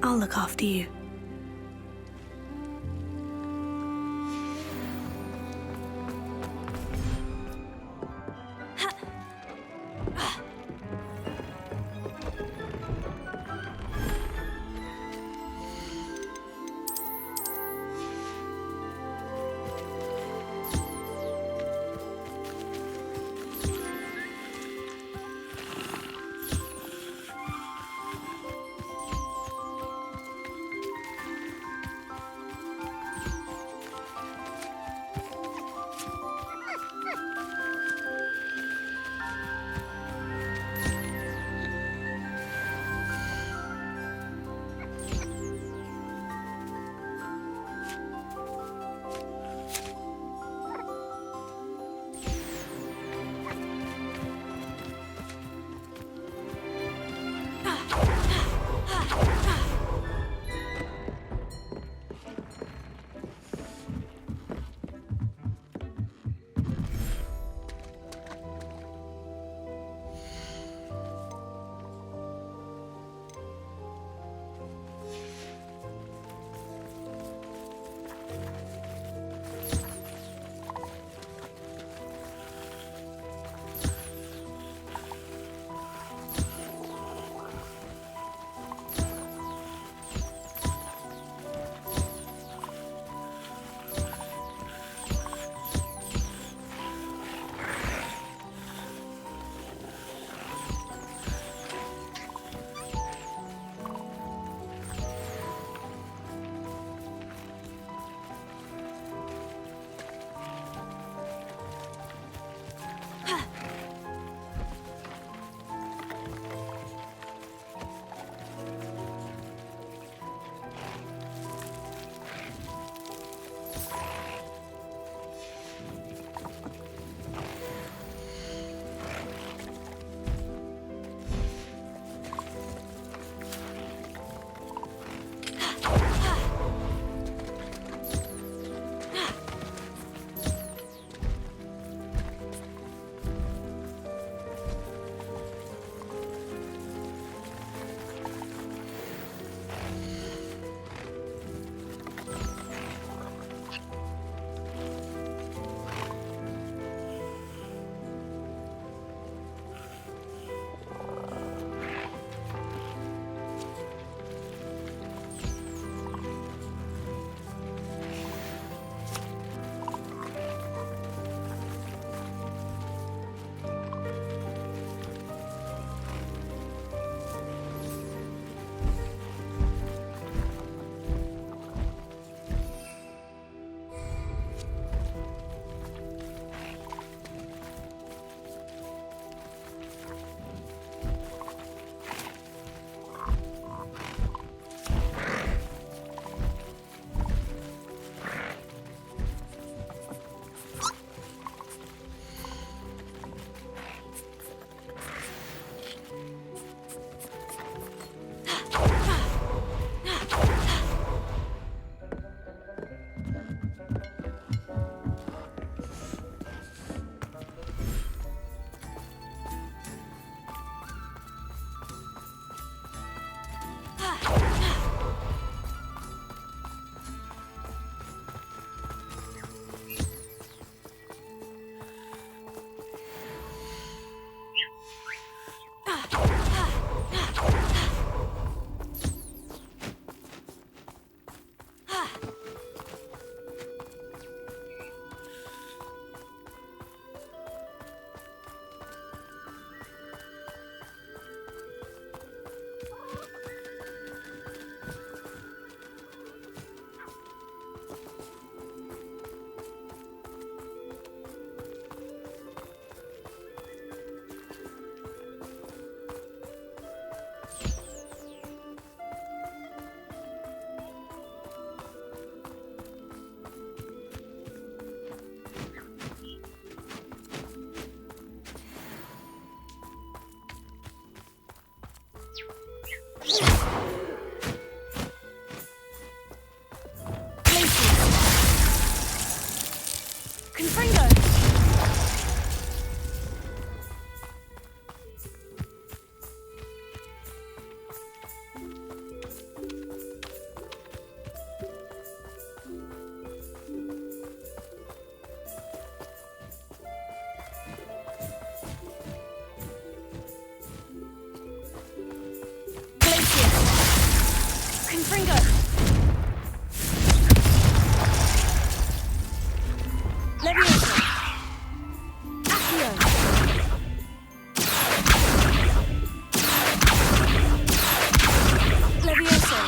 I'll look after you. Confringo! Levioso! Accio! Levioso!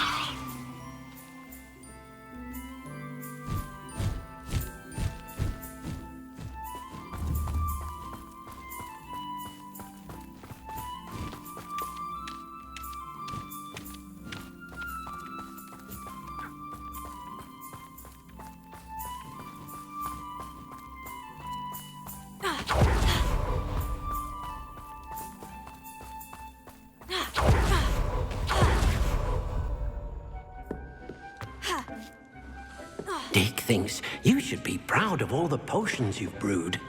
Dick thinks you should be proud of all the potions you've brewed.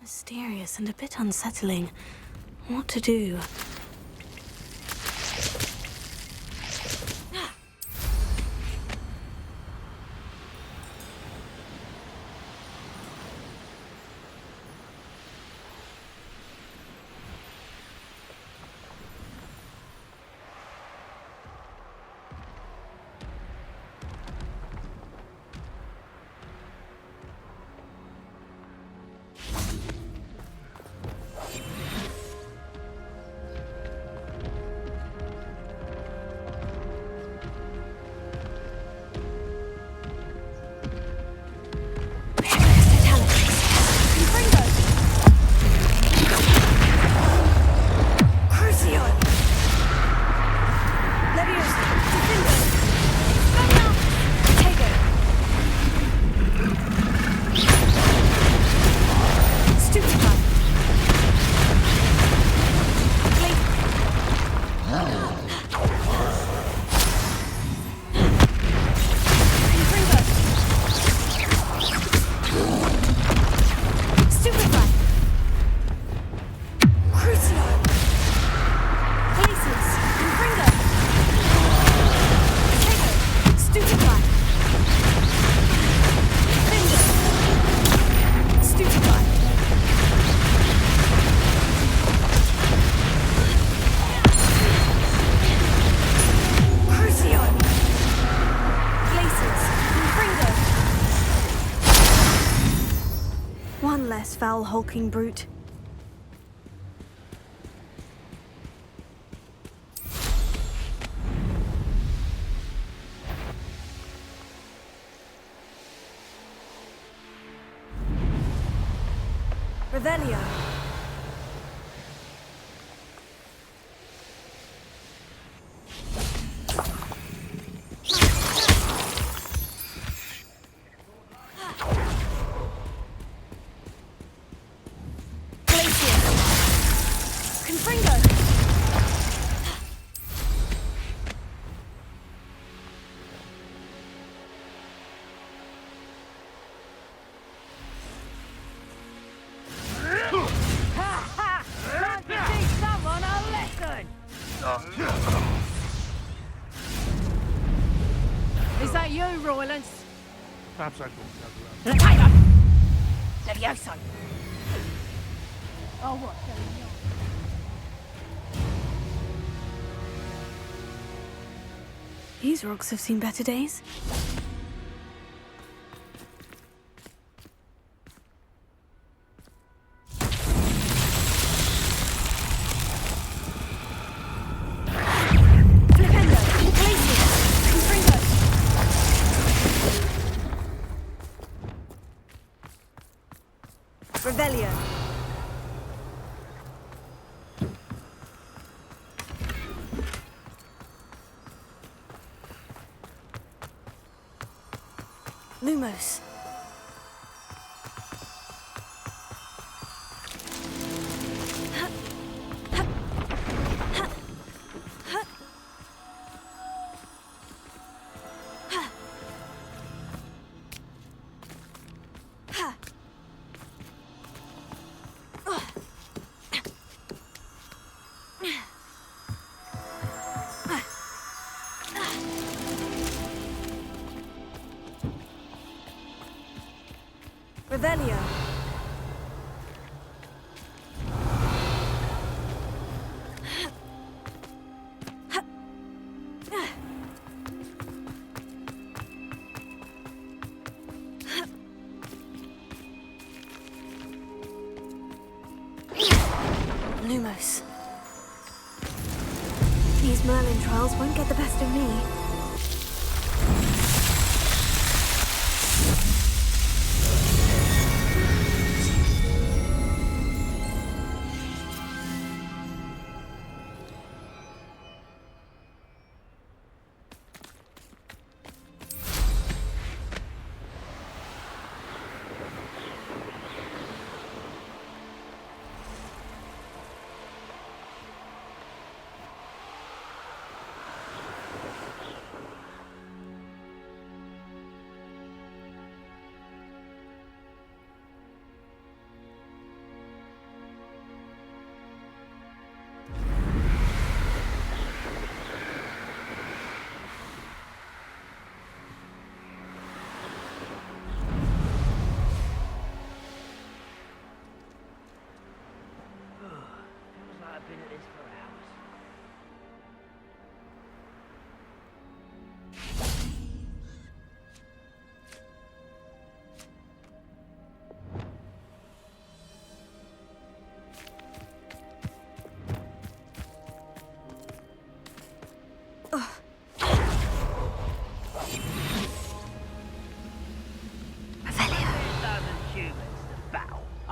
Mysterious and a bit unsettling. What to do? One less foul hulking brute. Revelio. Is that you, Roylance? Perhaps I thought the other way. Levioso! Oh, what? These rocks have seen better days. Revelio. Lumos. Revelio. Lumos. These Merlin trials won't get the best of me.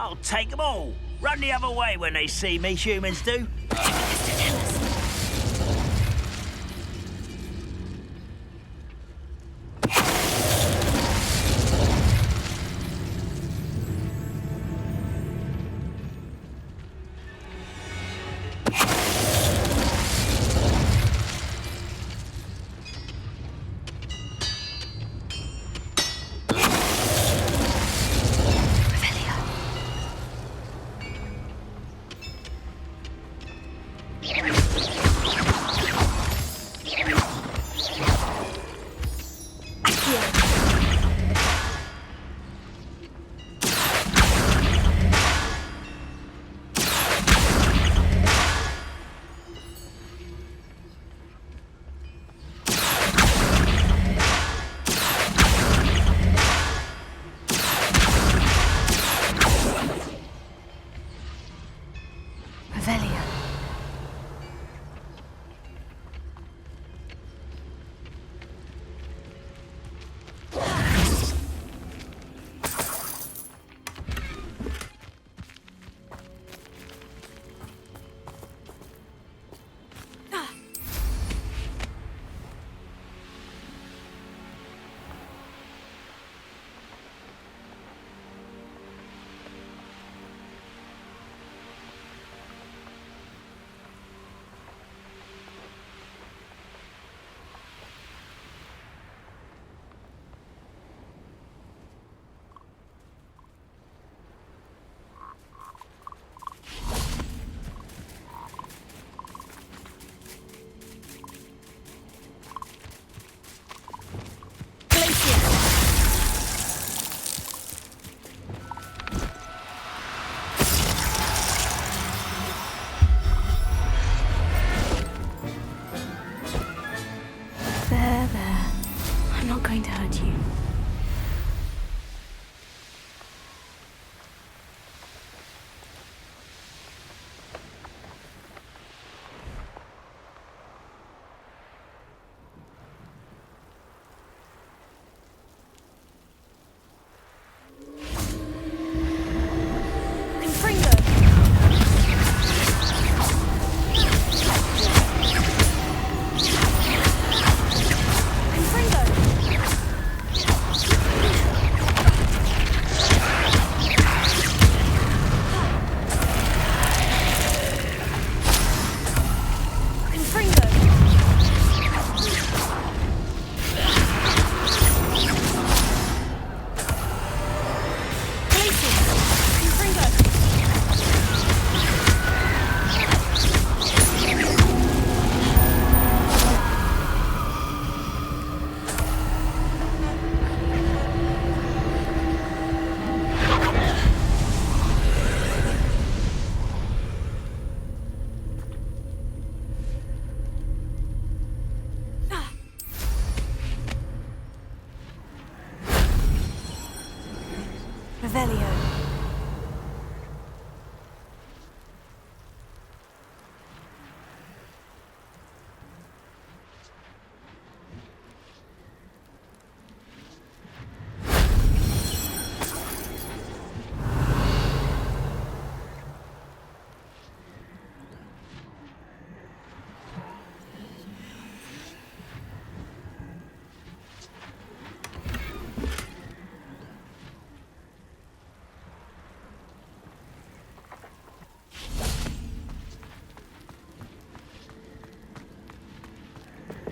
I'll take them all. Run the other way when they see me, humans do.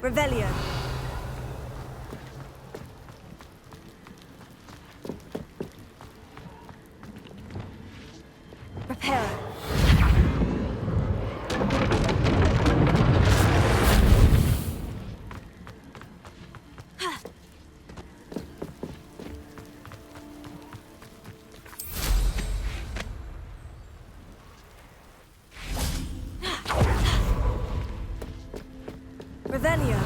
Revelio. Reparo. Revelio.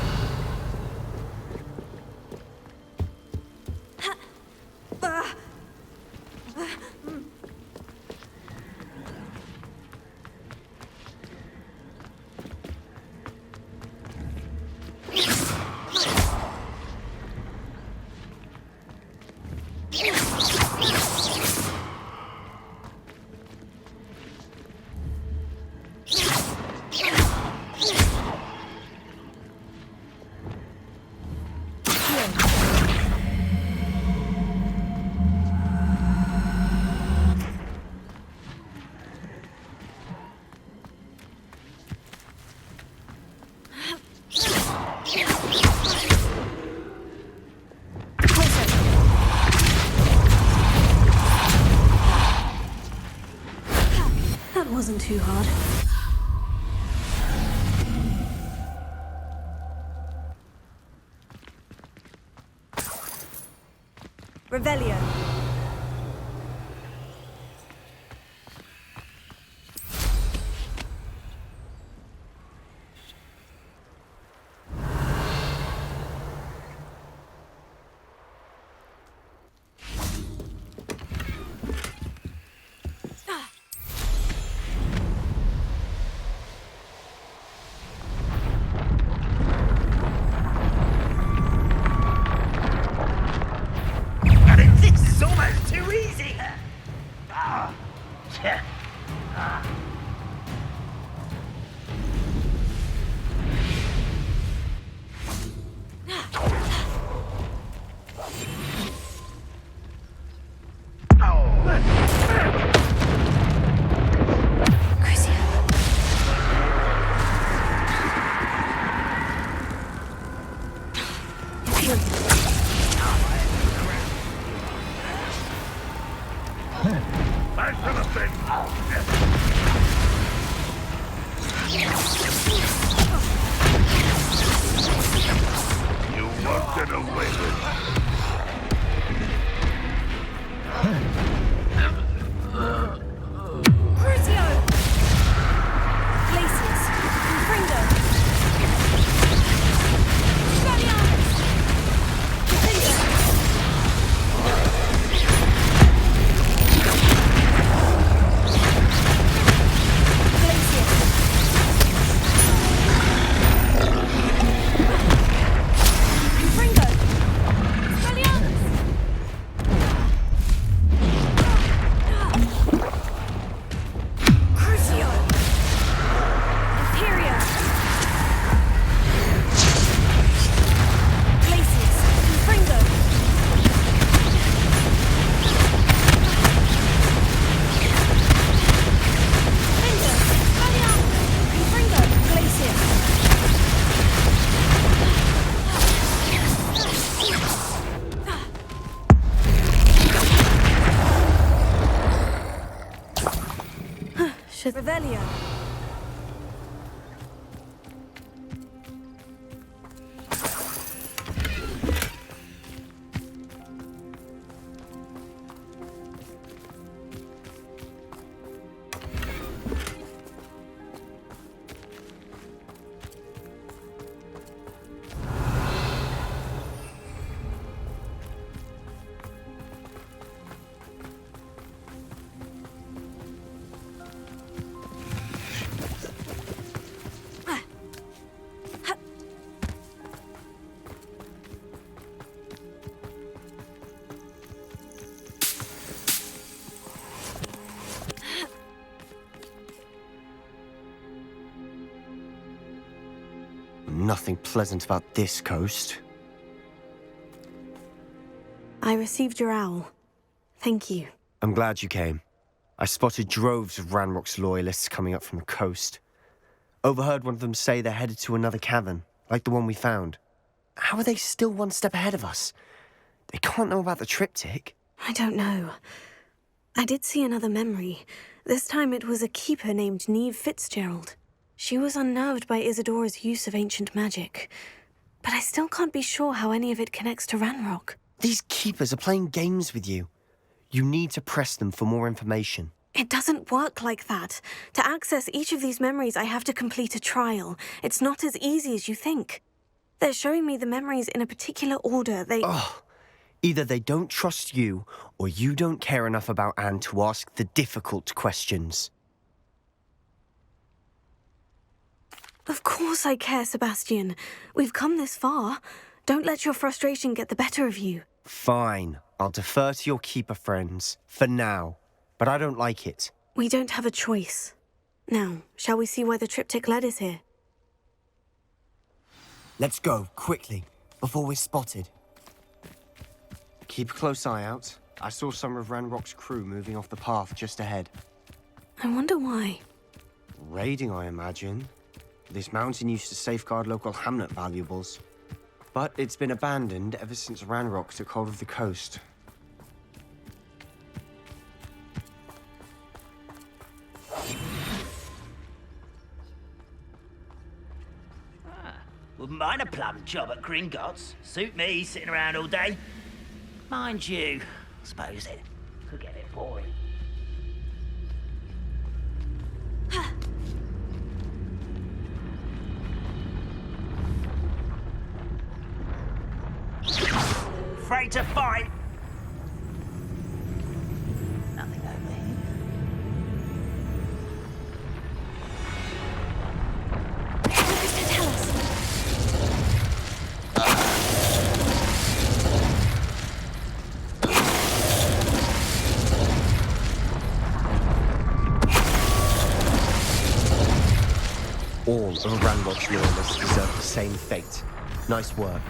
That wasn't too hard. Revelio. This is almost too easy. Ah. Yeah. Ah. Back to the thing. You won't get away with it. Crucio! Glacius! Confringo! Expelliarmus! Confringo! Glacius! Confringo! Expelliarmus! Crucio! Imperio! Glacius! Confringo! Confringo! Expelliarmus! Confringo! Glacius! Revelio. Nothing pleasant about this coast. I received your owl. Thank you. I'm glad you came. I spotted droves of Ranrock's loyalists coming up from the coast. Overheard one of them say they're headed to another cavern, like the one we found. How are they still one step ahead of us? They can't know about the triptych. I don't know. I did see another memory. This time it was a keeper named Neve Fitzgerald. She was unnerved by Isadora's use of ancient magic. But I still can't be sure how any of it connects to Ranrock. These keepers are playing games with you. You need to press them for more information. It doesn't work like that. To access each of these memories, I have to complete a trial. It's not as easy as you think. They're showing me the memories in a particular order. Ugh. Either they don't trust you, or you don't care enough about Anne to ask the difficult questions. Of course I care, Sebastian. We've come this far. Don't let your frustration get the better of you. Fine. I'll defer to your keeper friends, for now. But I don't like it. We don't have a choice. Now, shall we see why the triptych led us here? Let's go, quickly, before we're spotted. Keep a close eye out. I saw some of Ranrock's crew moving off the path just ahead. I wonder why. Raiding, I imagine. This mountain used to safeguard local hamlet valuables. But it's been abandoned ever since Ranrock took hold of the coast. Wouldn't mind a plum job at Gringotts. Suit me, sitting around all day. Mind you, I suppose it could get a bit boring. Afraid to fight? Nothing over here. What does that tell us? All of Ranrock's loyalists deserve the same fate. Nice work.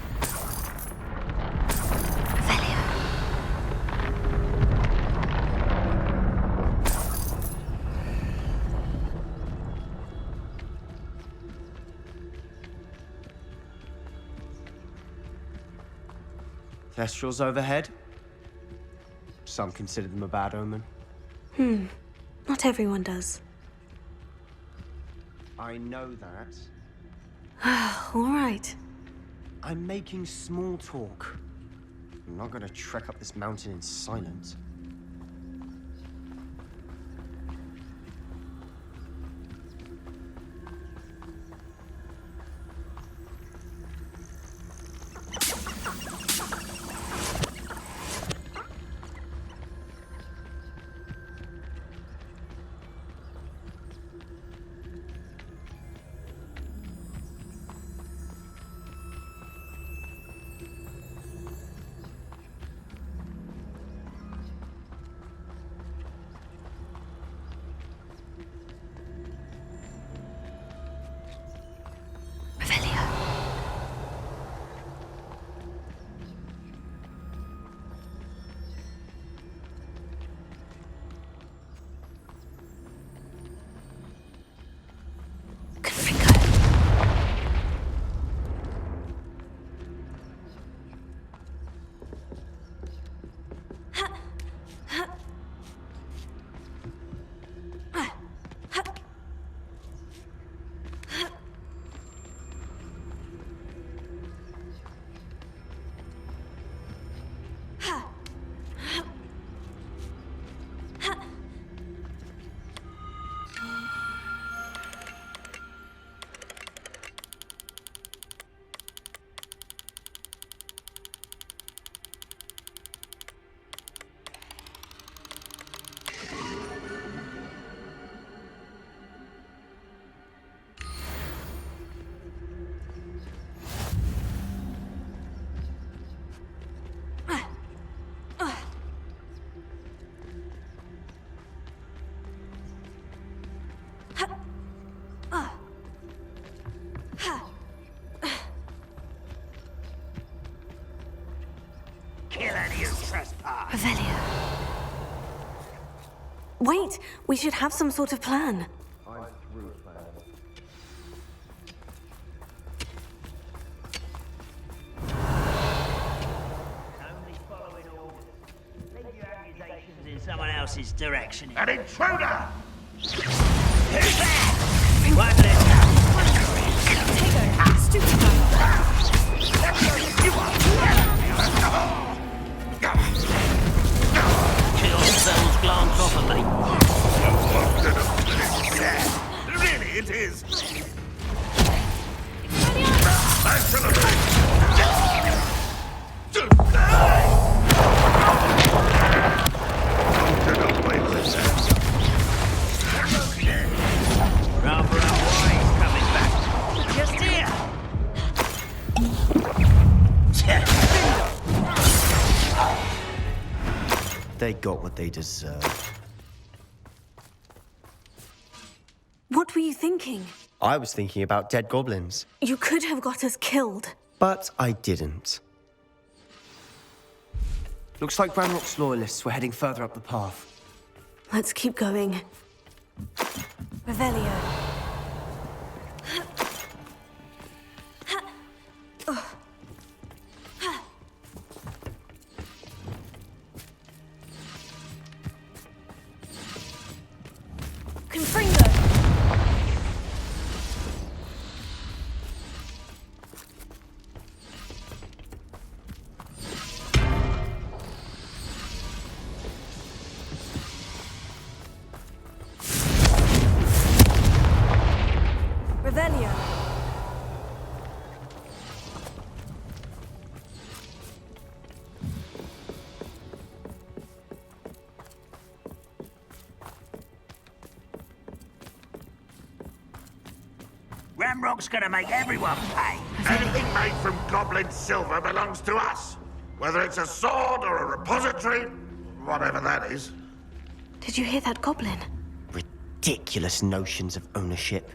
Thestrals overhead. Some consider them a bad omen. Not everyone does. I know that. All right. I'm making small talk. I'm not gonna trek up this mountain in silence. Kill any who trespass. Revelio. Wait, we should have some sort of plan. house's direction. An intruder! Who's there? Why did it Tego, stupid man. Kill cells glance off of me? Really, it is. Expelliarmus! Excellent! Rather up why he's coming back. Just here. They got what they deserved. What were you thinking? I was thinking about dead goblins, You could have got us killed. but I didn't. Looks like Ranrock's loyalists were heading further up the path. Let's keep going. Revelio. Confringo. Revelio. Ramrock's gonna make everyone pay. Anything made from goblin silver belongs to us. Whether it's a sword or a repository, whatever that is. Did you hear that goblin? Ridiculous notions of ownership.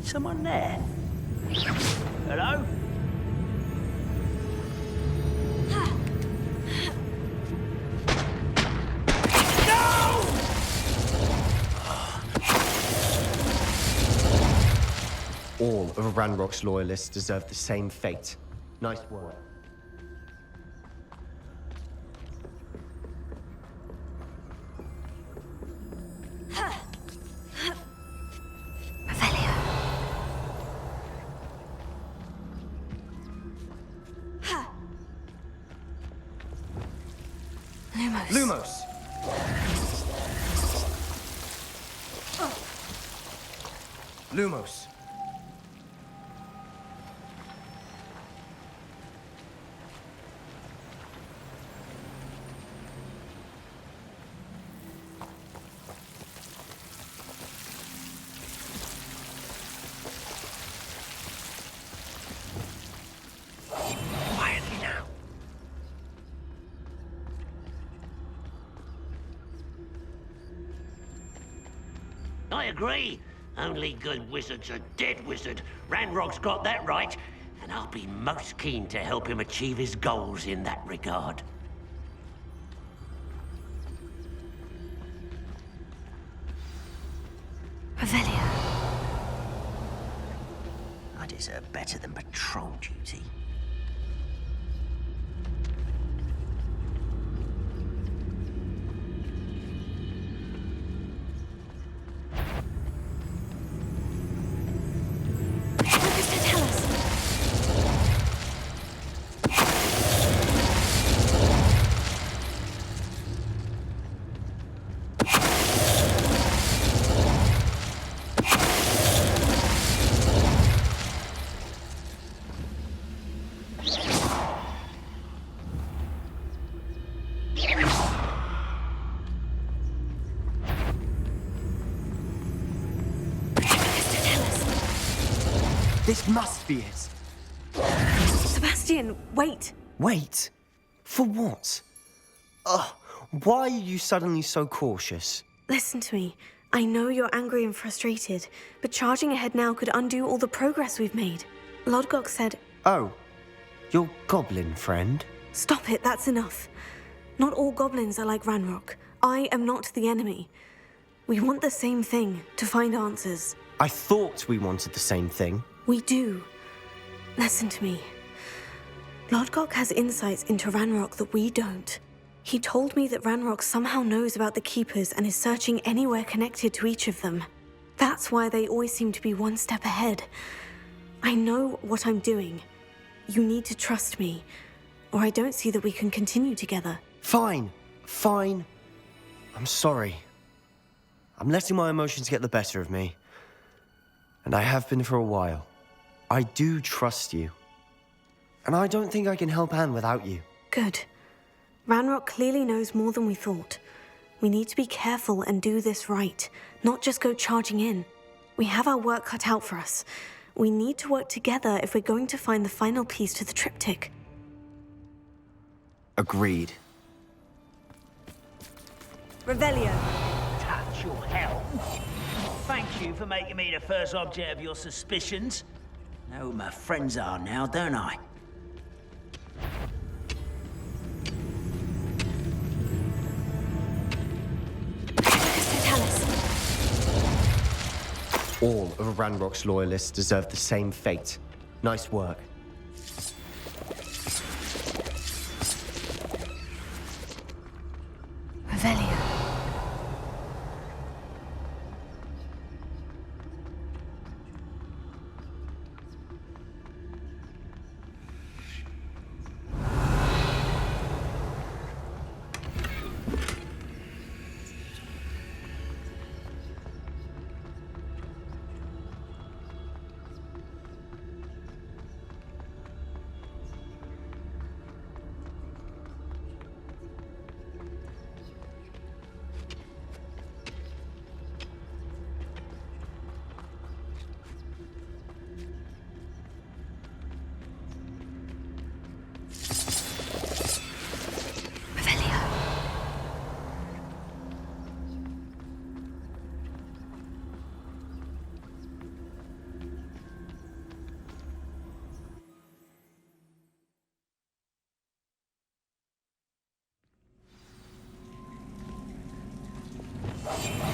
Someone there? Hello? All of Ranrock's loyalists deserve the same fate. Nice work. Revelio. Lumos. Lumos! Lumos. Quietly now. I agree. Only good wizards are dead wizard. Ranrock's got that right, and I'll be most keen to help him achieve his goals in that regard. Revelio. I deserve better than patrol duty. What does that tell us? This must be it. Sebastian, wait. Wait. For what? Ugh, Why are you suddenly so cautious? Listen to me. I know you're angry and frustrated, but charging ahead now could undo all the progress we've made. Lodgok said... Oh, your goblin friend? Stop it, that's enough. Not all goblins are like Ranrock. I am not the enemy. We want the same thing, to find answers. I thought we wanted the same thing. We do. Listen to me. Lodgok has insights into Ranrock that we don't. He told me that Ranrock somehow knows about the Keepers and is searching anywhere connected to each of them. That's why they always seem to be one step ahead. I know what I'm doing. You need to trust me, or I don't see that we can continue together. Fine. I'm sorry. I'm letting my emotions get the better of me. And I have been for a while. I do trust you. And I don't think I can help Anne without you. Good. Ranrock clearly knows more than we thought. We need to be careful and do this right, not just go charging in. We have our work cut out for us. We need to work together if we're going to find the final piece to the triptych. Agreed. Revelio. Touch your help. Thank you for making me the first object of your suspicions. Know who my friends are now, don't I? Tell us. All of Ranrock's loyalists deserve the same fate. Nice work. Revelio.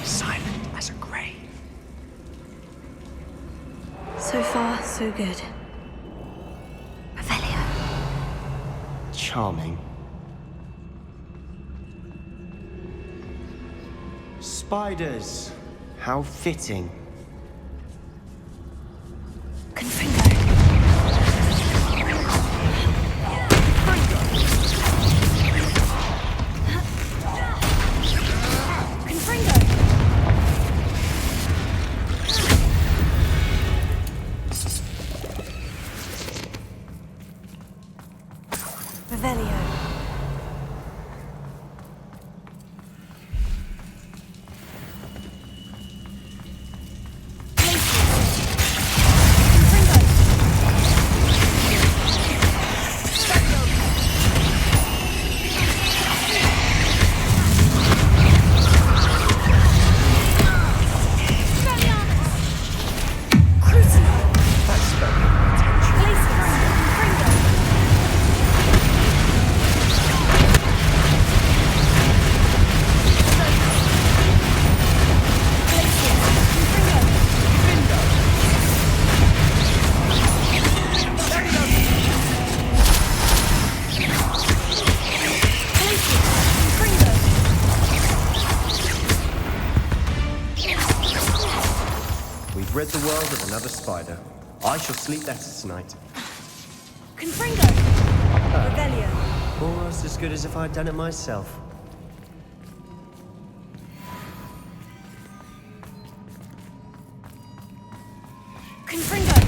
Silent as a grave. So far, so good. Revelio. Charming. Spiders. How fitting. Confringo. Revelio. We've rid the world of another spider. I shall sleep better tonight. Confringo. Revelio. Almost as good as if I'd done it myself. Confringo.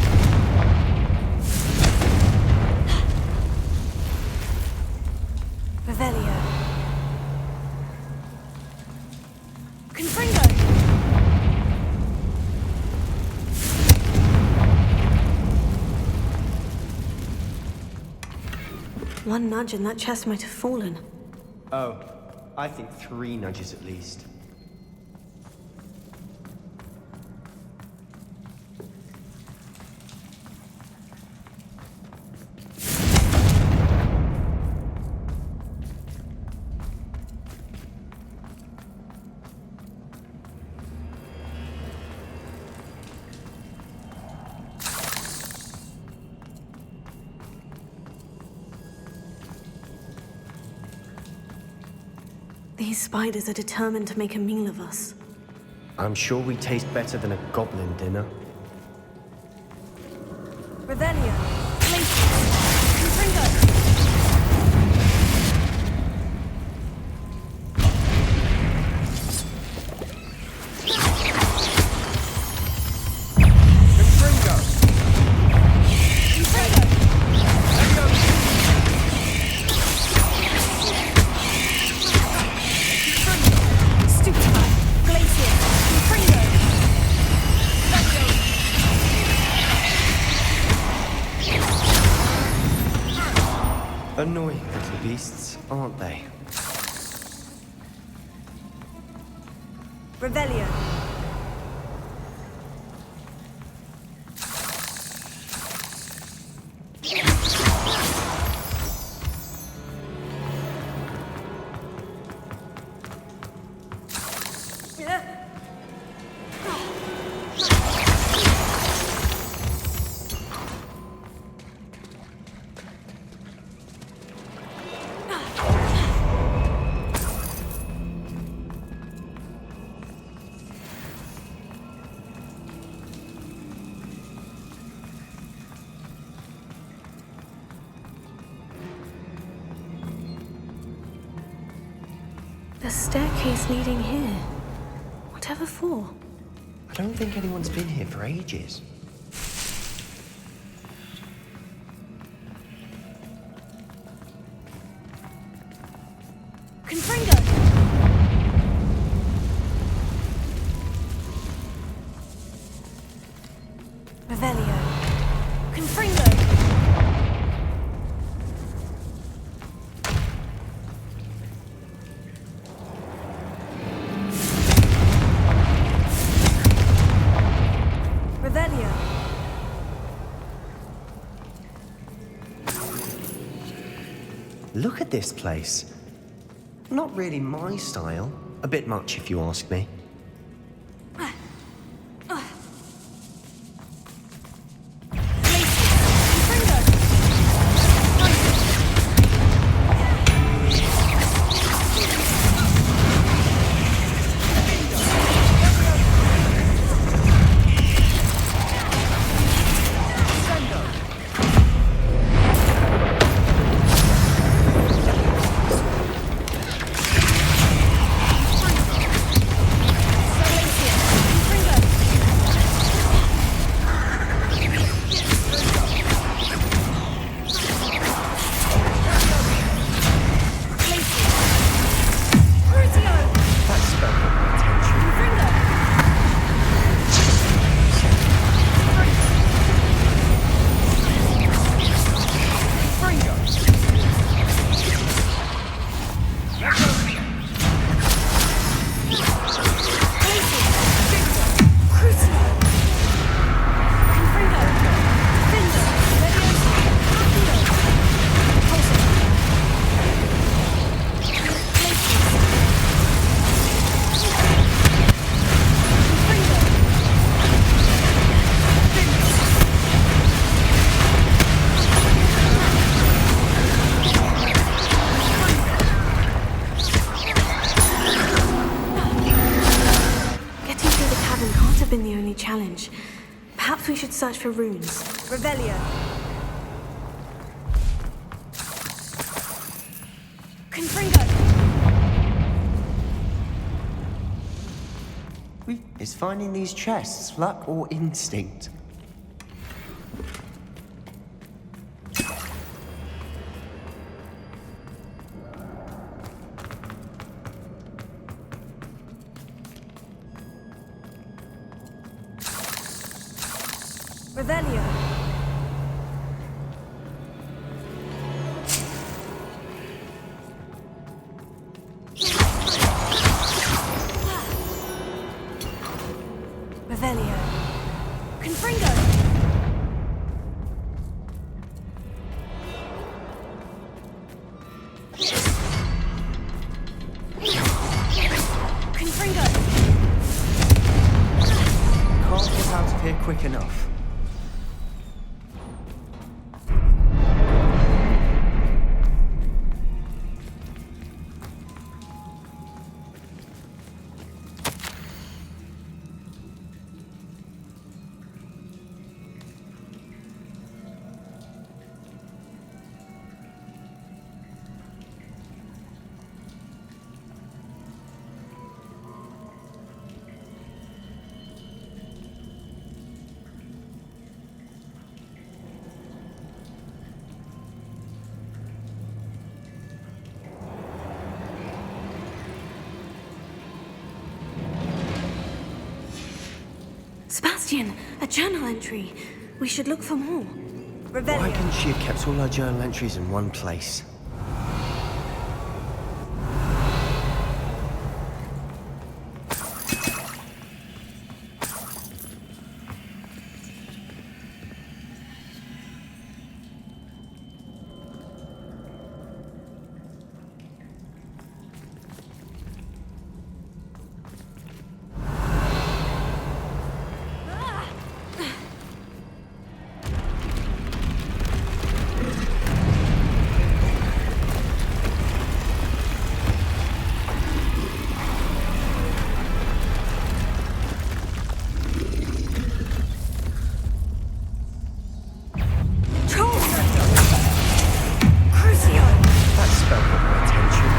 Revelio. Confringo. One nudge and that chest might have fallen. Oh, I think 3 nudges at least. These spiders are determined to make a meal of us. I'm sure we taste better than a goblin dinner. Revelio. Glacius. Confringo. Annoying little beasts, aren't they? Revelio. The staircase leading here. Whatever for? I don't think anyone's been here for ages. Confringo. Revelio. Confringo. Revelio. Look at this place. Not really my style. A bit much, if you ask me. Challenge. Perhaps we should search for runes. Revelio. Confringo. Is finding these chests luck or instinct? Revelio. Confringo! Confringo! Can't get out of here quick enough. Sebastian, a journal entry. We should look for more. Why Revelio. couldn't she have kept all her journal entries in one place? That spell got my attention.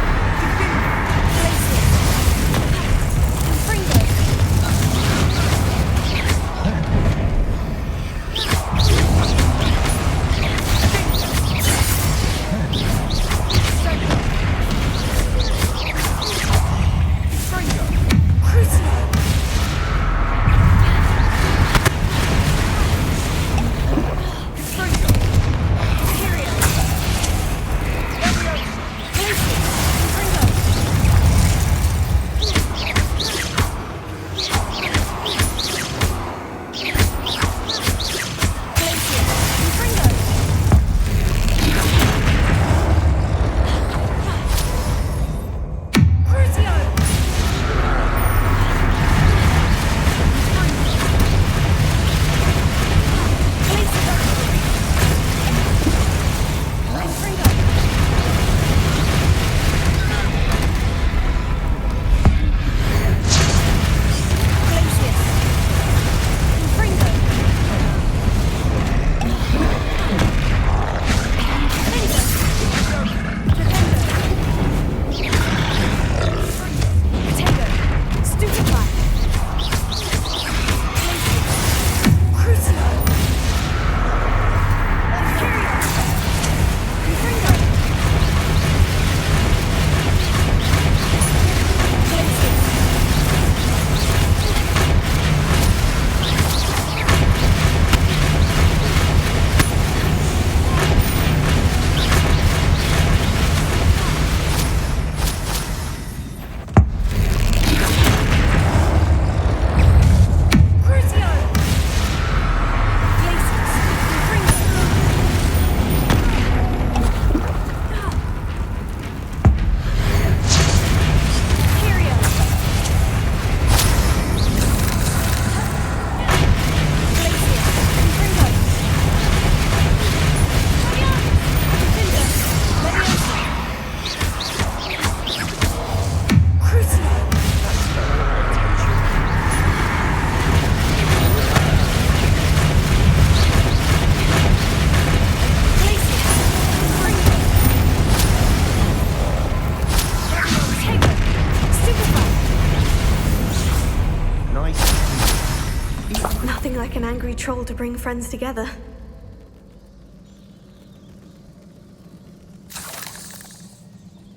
Nothing like an angry troll to bring friends together.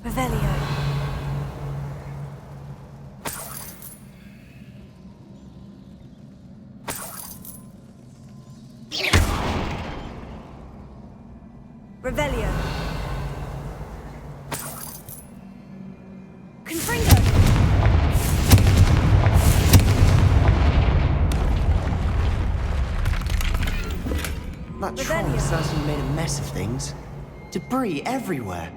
Revelio. Revelio. Confringo. That troll certainly made a mess of things. Debris everywhere.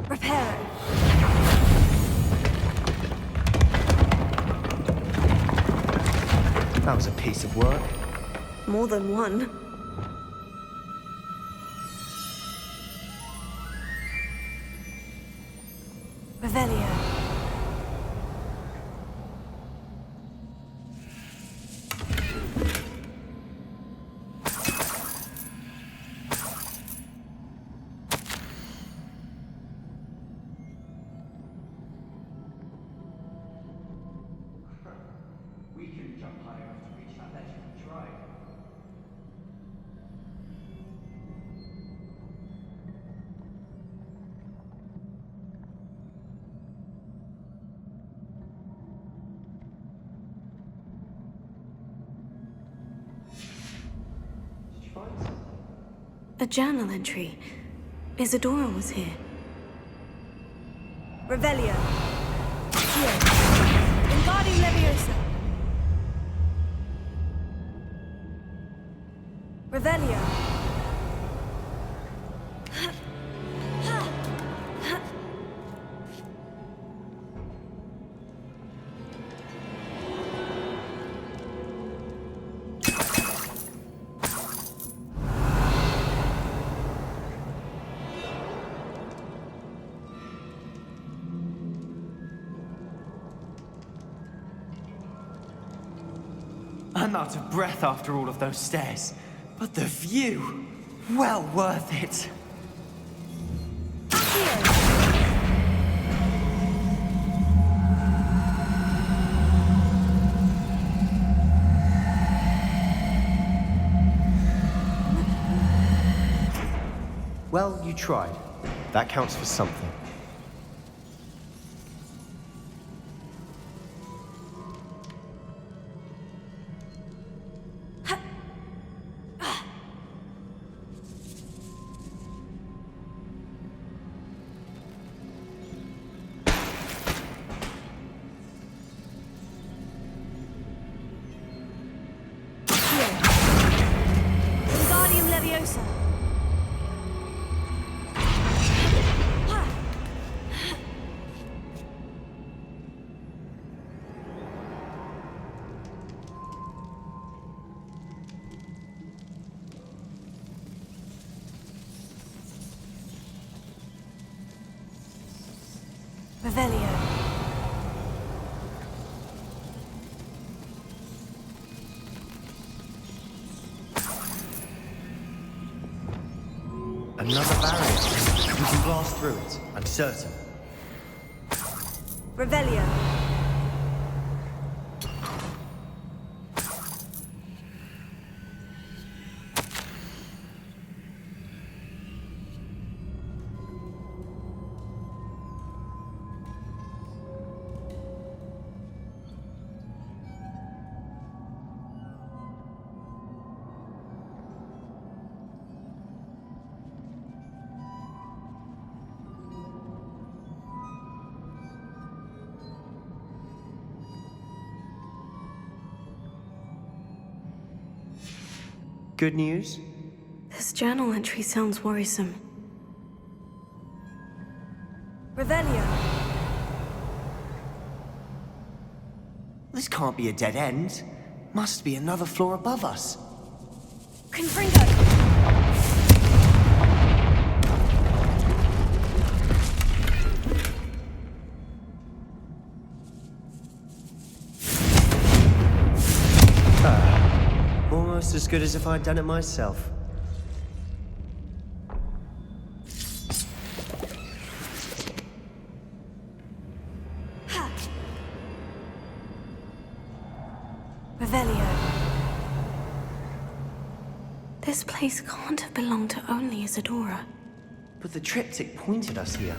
Reparo. That was a piece of work. More than one. Revelio. We couldn't jump high enough to reach that ledge if we tried. Did you find something? A journal entry. Isadora was here. Revelio. Here. Wingardium Leviosa. Revelio. I'm out of breath after all of those stairs. But the view, well worth it. Well, you tried. That counts for something. Wingardium Leviosa. Revelio. Another barrier. We can blast through it, I'm certain. Revelio. Good news? This journal entry sounds worrisome. Revelio. This can't be a dead end. Must be another floor above us. Confringo. Almost as good as if I'd done it myself. Revelio. This place can't have belonged to only Isadora. But the triptych pointed us here.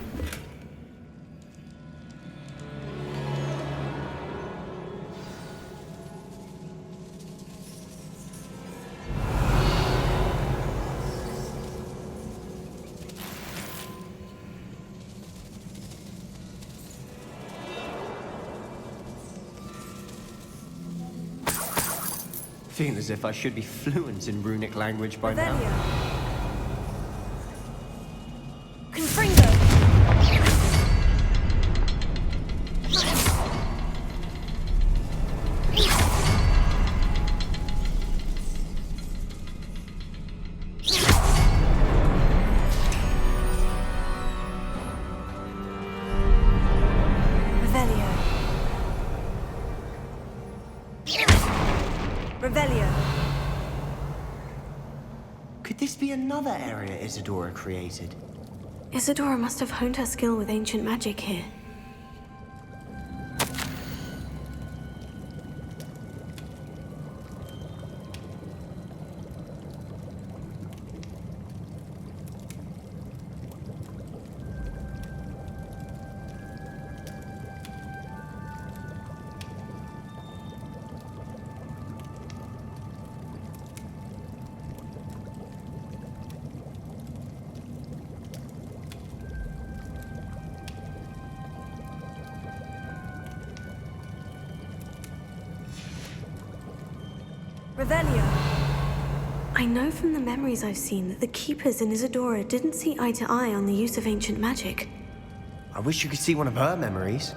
feel as if I should be fluent in runic language by now. Revelio. Confringo. Revelio. Could this be another area Isadora created? Isadora must have honed her skill with ancient magic here. Revelio. I know from the memories I've seen that the Keepers in Isadora didn't see eye to eye on the use of ancient magic. I wish you could see one of her memories.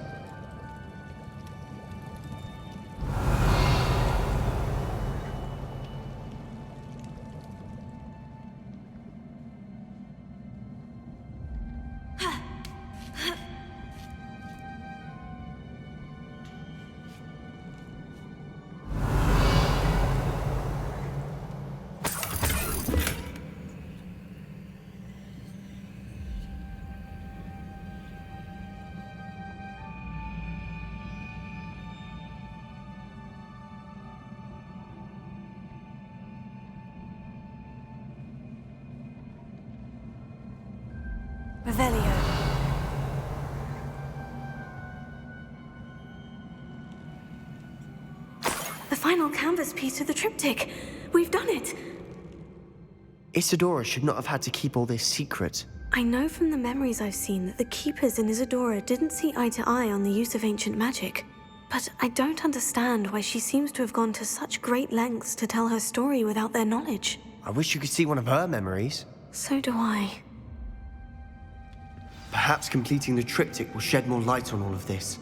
Revelio. The final canvas piece of the triptych. We've done it. Isadora should not have had to keep all this secret. I know from the memories I've seen that the Keepers in Isadora didn't see eye to eye on the use of ancient magic. But I don't understand why she seems to have gone to such great lengths to tell her story without their knowledge. I wish you could see one of her memories. So do I. Perhaps completing the triptych will shed more light on all of this.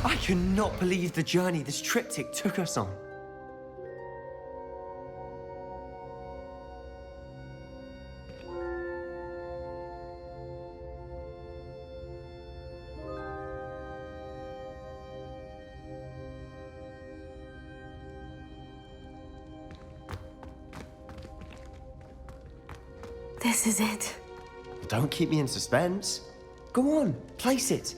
I cannot believe the journey this triptych took us on. This is it. Don't keep me in suspense. Go on, place it.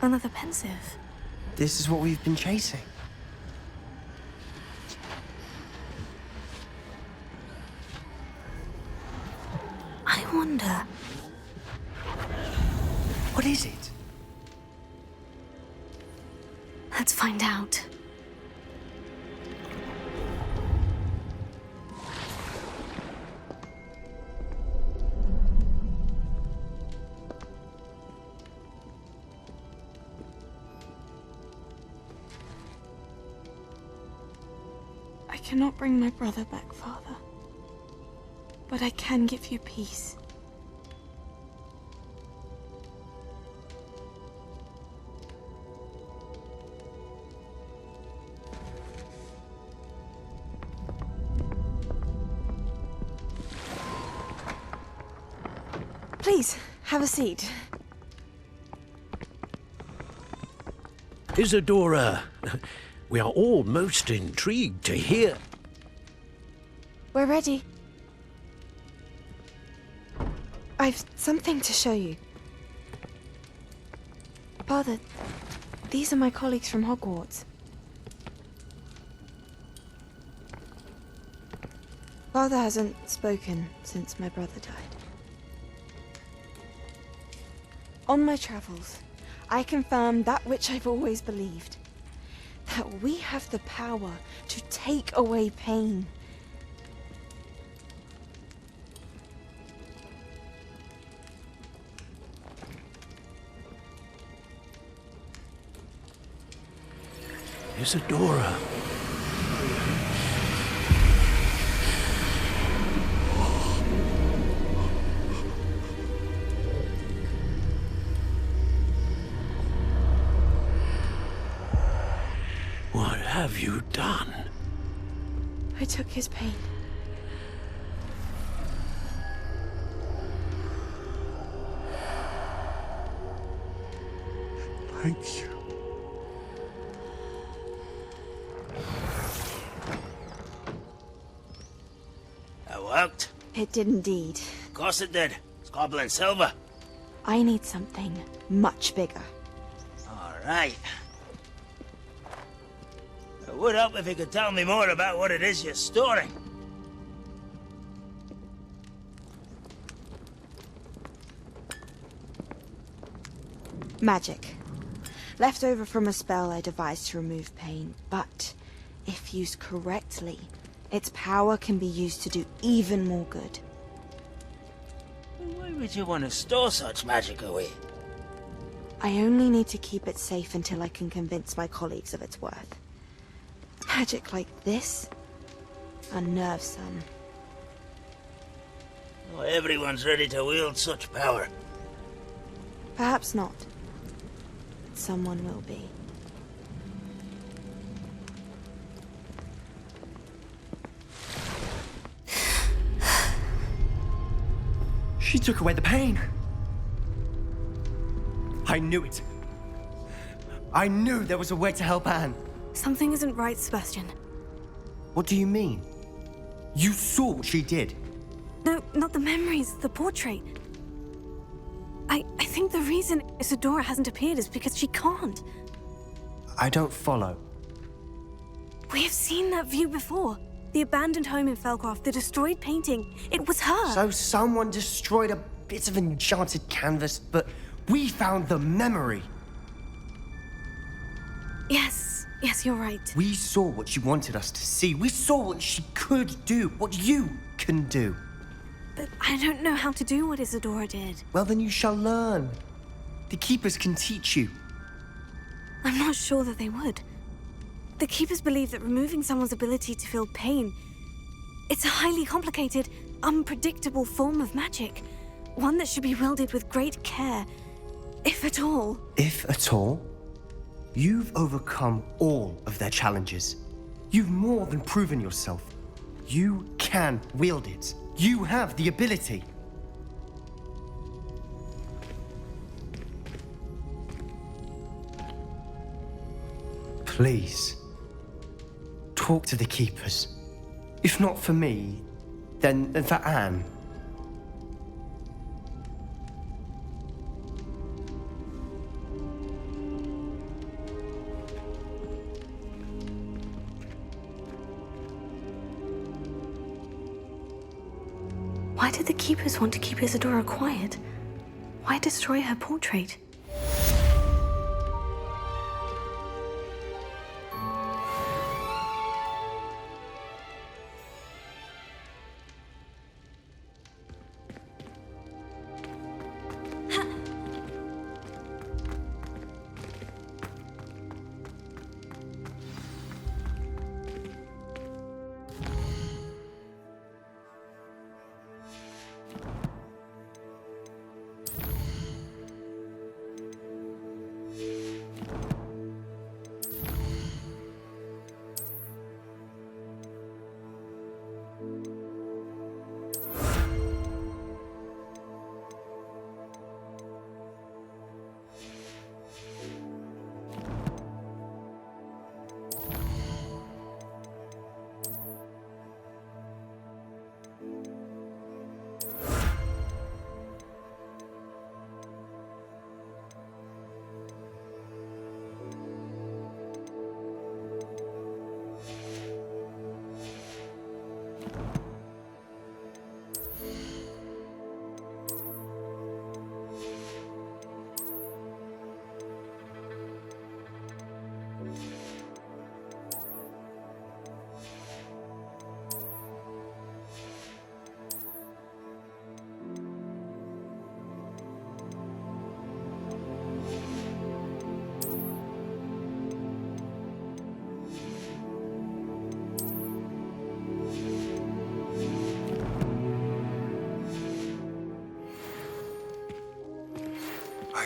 Another pensive. This is what we've been chasing. I wonder. What is it? Let's find out. I cannot bring my brother back, Father. But I can give you peace. Please, have a seat. Isadora, we are all most intrigued to hear. We're ready. I've something to show you. Father, these are my colleagues from Hogwarts. Father hasn't spoken since my brother died. On my travels, I confirmed that which I've always believed. That we have the power to take away pain. Isadora. What have you done? I took his pain. Thank you. That worked. It did indeed. Of course it did. It's goblin silver. I need something much bigger. All right. It would help if you could tell me more about what it is you're storing. Magic. Left over from a spell I devised to remove pain, but if used correctly, its power can be used to do even more good. Why would you want to store such magic away? I only need to keep it safe until I can convince my colleagues of its worth. Magic like this unnerves some. Not everyone's ready to wield such power. Perhaps not. But someone will be. She took away the pain. I knew it. I knew there was a way to help Anne. Something isn't right, Sebastian. What do you mean? You saw what she did. No, not the memories, the portrait. I think the reason Isadora hasn't appeared is because she can't. I don't follow. We have seen that view before. The abandoned home in Felcroft, the destroyed painting. It was her. So someone destroyed a bit of enchanted canvas, but we found the memory. Yes, you're right. We saw what she wanted us to see. We saw what she could do, what you can do. But I don't know how to do what Isadora did. Well, then you shall learn. The Keepers can teach you. I'm not sure that they would. The Keepers believe that removing someone's ability to feel pain, it's a highly complicated, unpredictable form of magic. One that should be wielded with great care, if at all. If at all? You've overcome all of their challenges. You've more than proven yourself. You can wield it. You have the ability. Please, talk to the Keepers. If not for me, then for Anne. Why did the Keepers want to keep Isadora quiet? Why destroy her portrait?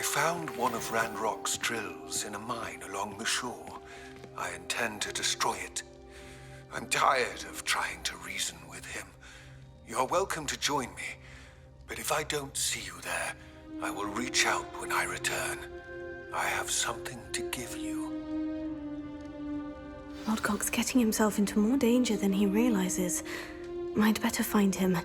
found one of Ranrock's drills in a mine along the shore. I intend to destroy it. I'm tired of trying to reason with him. You're welcome to join me, but if I don't see you there, I will reach out when I return. I have something to give you. Lodgok's getting himself into more danger than he realizes. I'd better find him.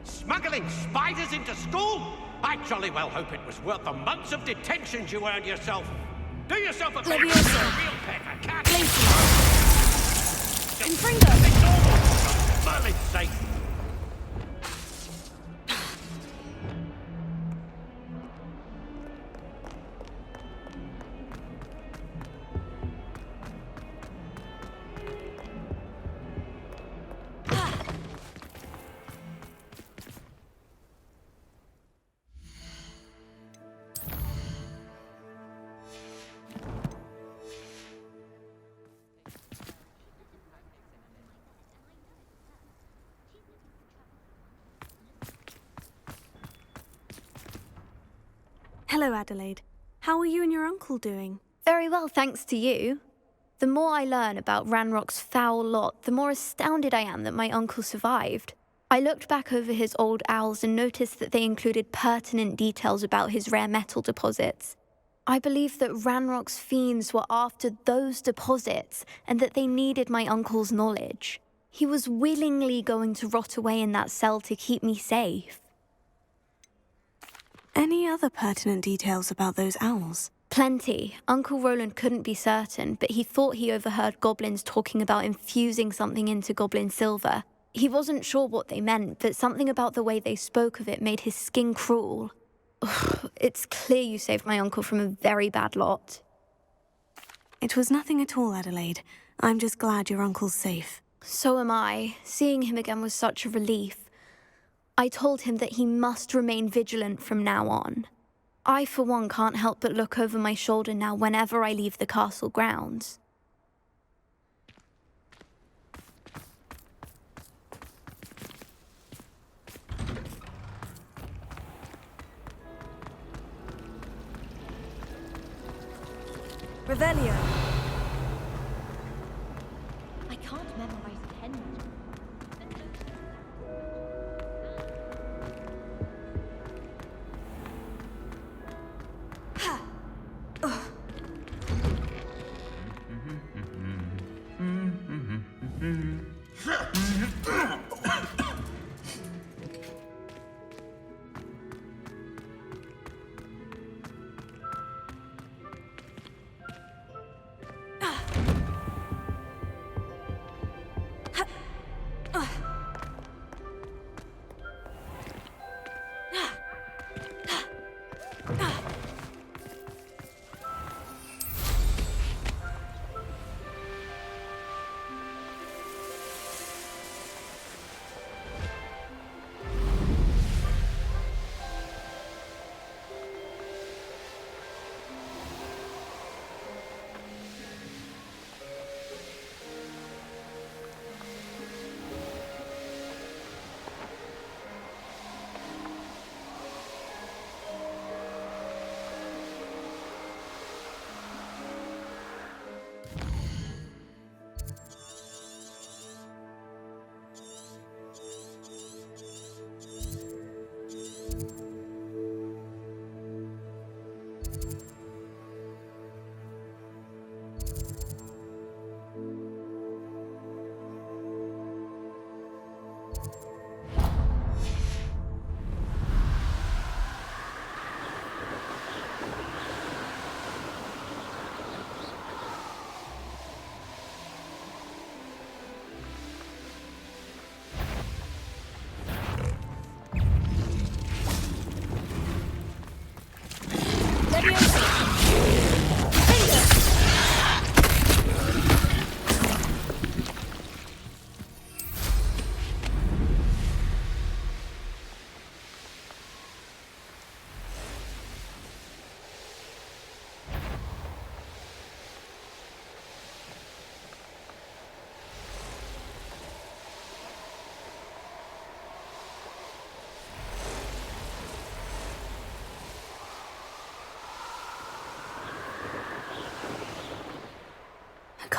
Smuggling spiders into school? I jolly well hope it was worth the months of detentions you earned yourself. Do yourself a favor, Leviosa. a real pecker, cat. Confringo. It's normal, for Merlin's sake. Hello, Adelaide. How are you and your uncle doing? Very well, thanks to you. The more I learn about Ranrock's foul lot, the more astounded I am that my uncle survived. I looked back over his old owls and noticed that they included pertinent details about his rare metal deposits. I believe that Ranrock's fiends were after those deposits and that they needed my uncle's knowledge. He was willingly going to rot away in that cell to keep me safe. Any other pertinent details about those owls? Plenty. Uncle Roland couldn't be certain, but he thought he overheard goblins talking about infusing something into goblin silver. He wasn't sure what they meant, but something about the way they spoke of it made his skin crawl. Ugh, it's clear you saved my uncle from a very bad lot. It was nothing at all, Adelaide. I'm just glad your uncle's safe. So am I. Seeing him again was such a relief. I told him that he must remain vigilant from now on. I, for one, can't help but look over my shoulder now whenever I leave the castle grounds. Revelio. I can't memorize 10.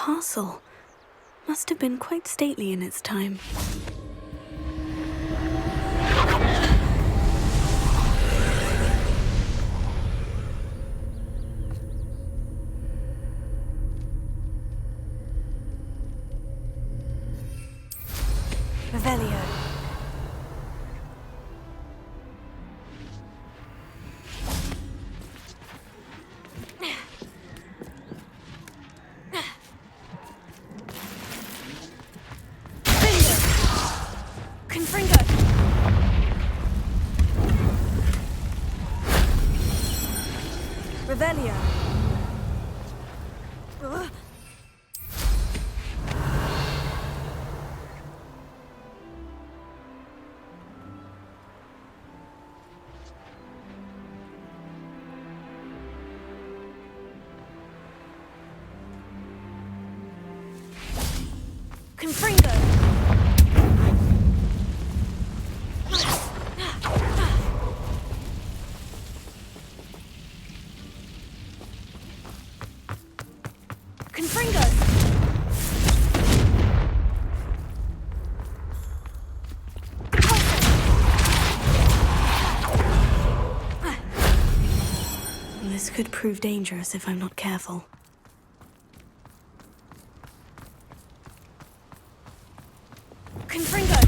castle. Must have been quite stately in its time. Revelio. Confringo. Revelio. Confringo. Confringo. This could prove dangerous if I'm not careful. Confringo.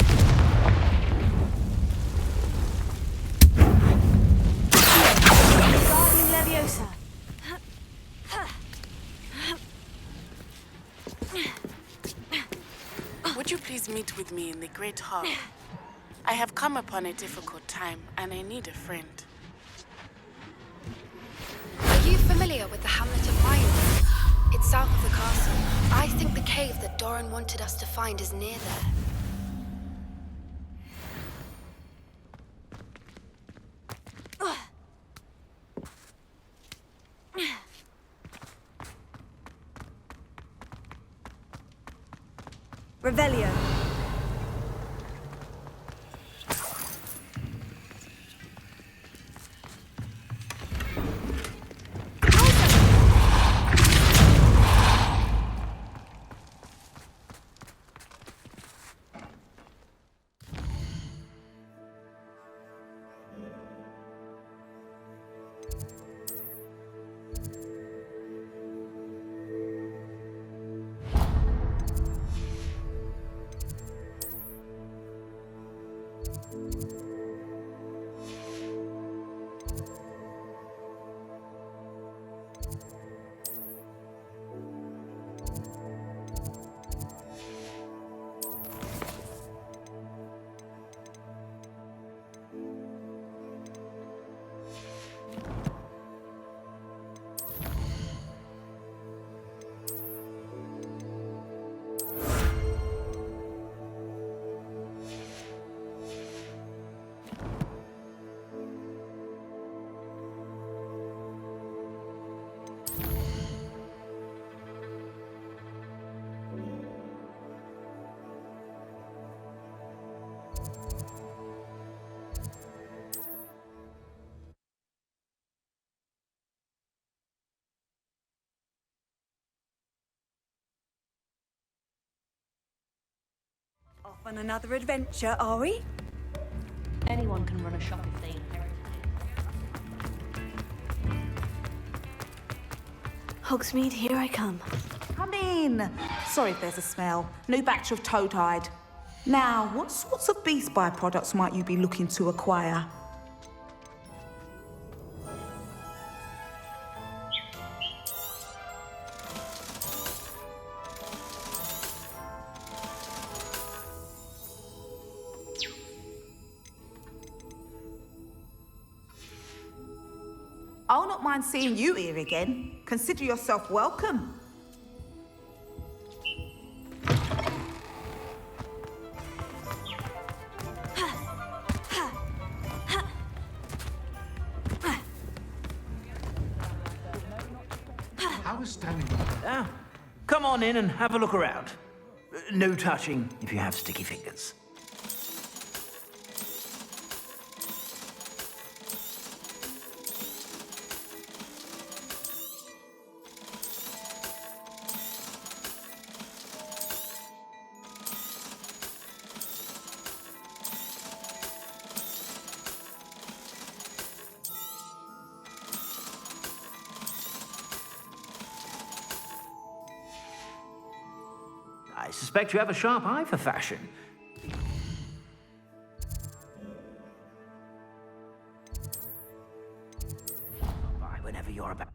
Guardian Leviosa. Would you please meet with me in the Great Hall? I have come upon a difficult time, and I need a friend. Are you familiar with the hamlet of Iron? It's south of the castle. I think the cave that Doran wanted us to find is near there. Revelio. Off on another adventure, are we? Anyone can run a shop if they inherit. Hogsmeade, here I come. Come in. Sorry if there's a smell. New batch of toad-hide. Now, what sorts of beast byproducts might you be looking to acquire? I'll not mind seeing you here again. Consider yourself welcome. I was standing. Now, come on in and have a look around. No touching if you have sticky fingers. suspect you have a sharp eye for fashion. Bye whenever you're about.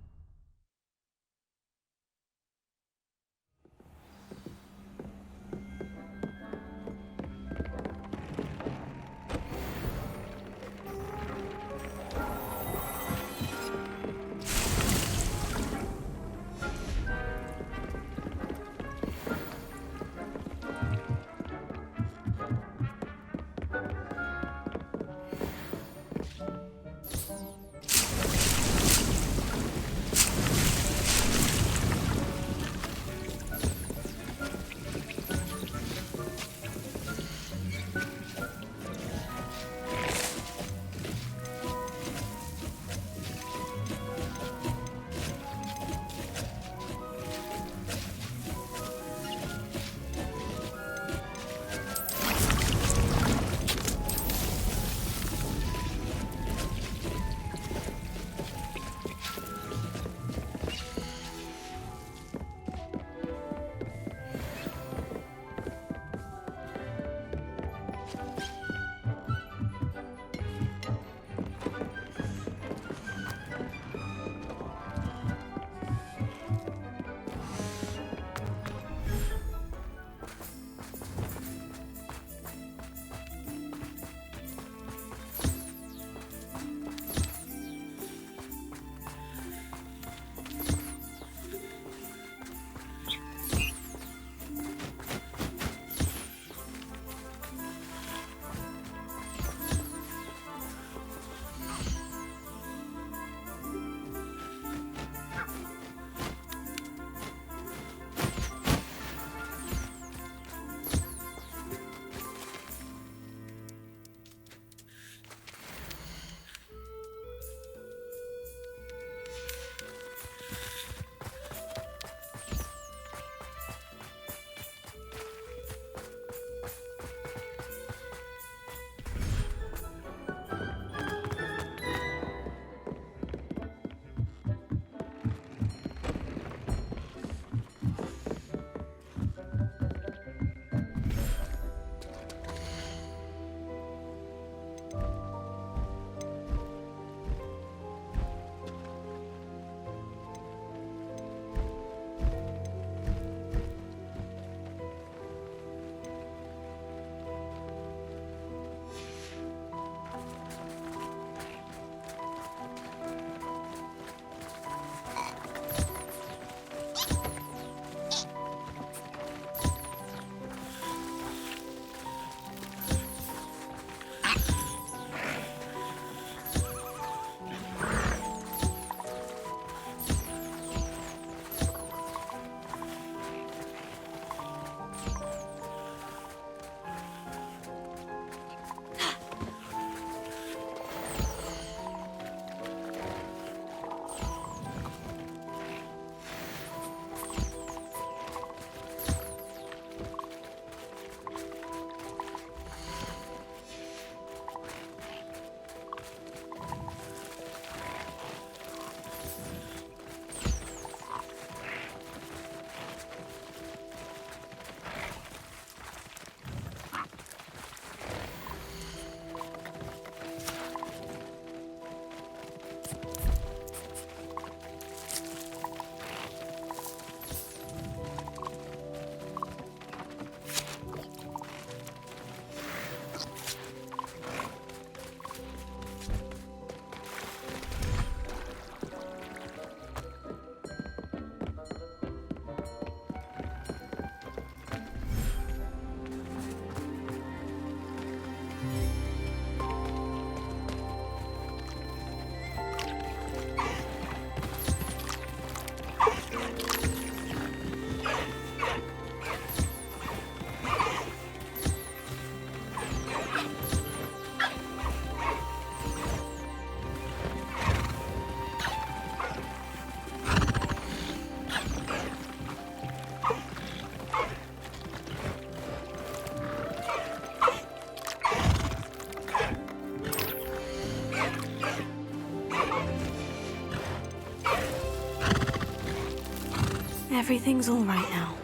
Everything's all right now.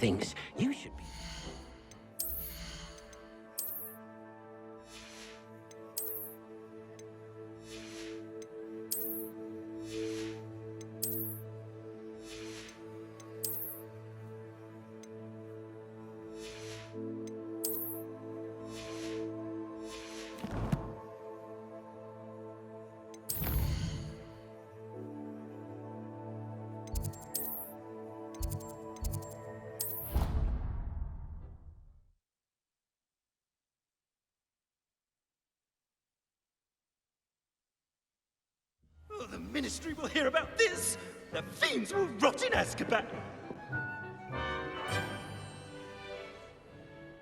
thinks you should be... Oh, the Ministry will hear about this! The fiends will rot in Azkaban!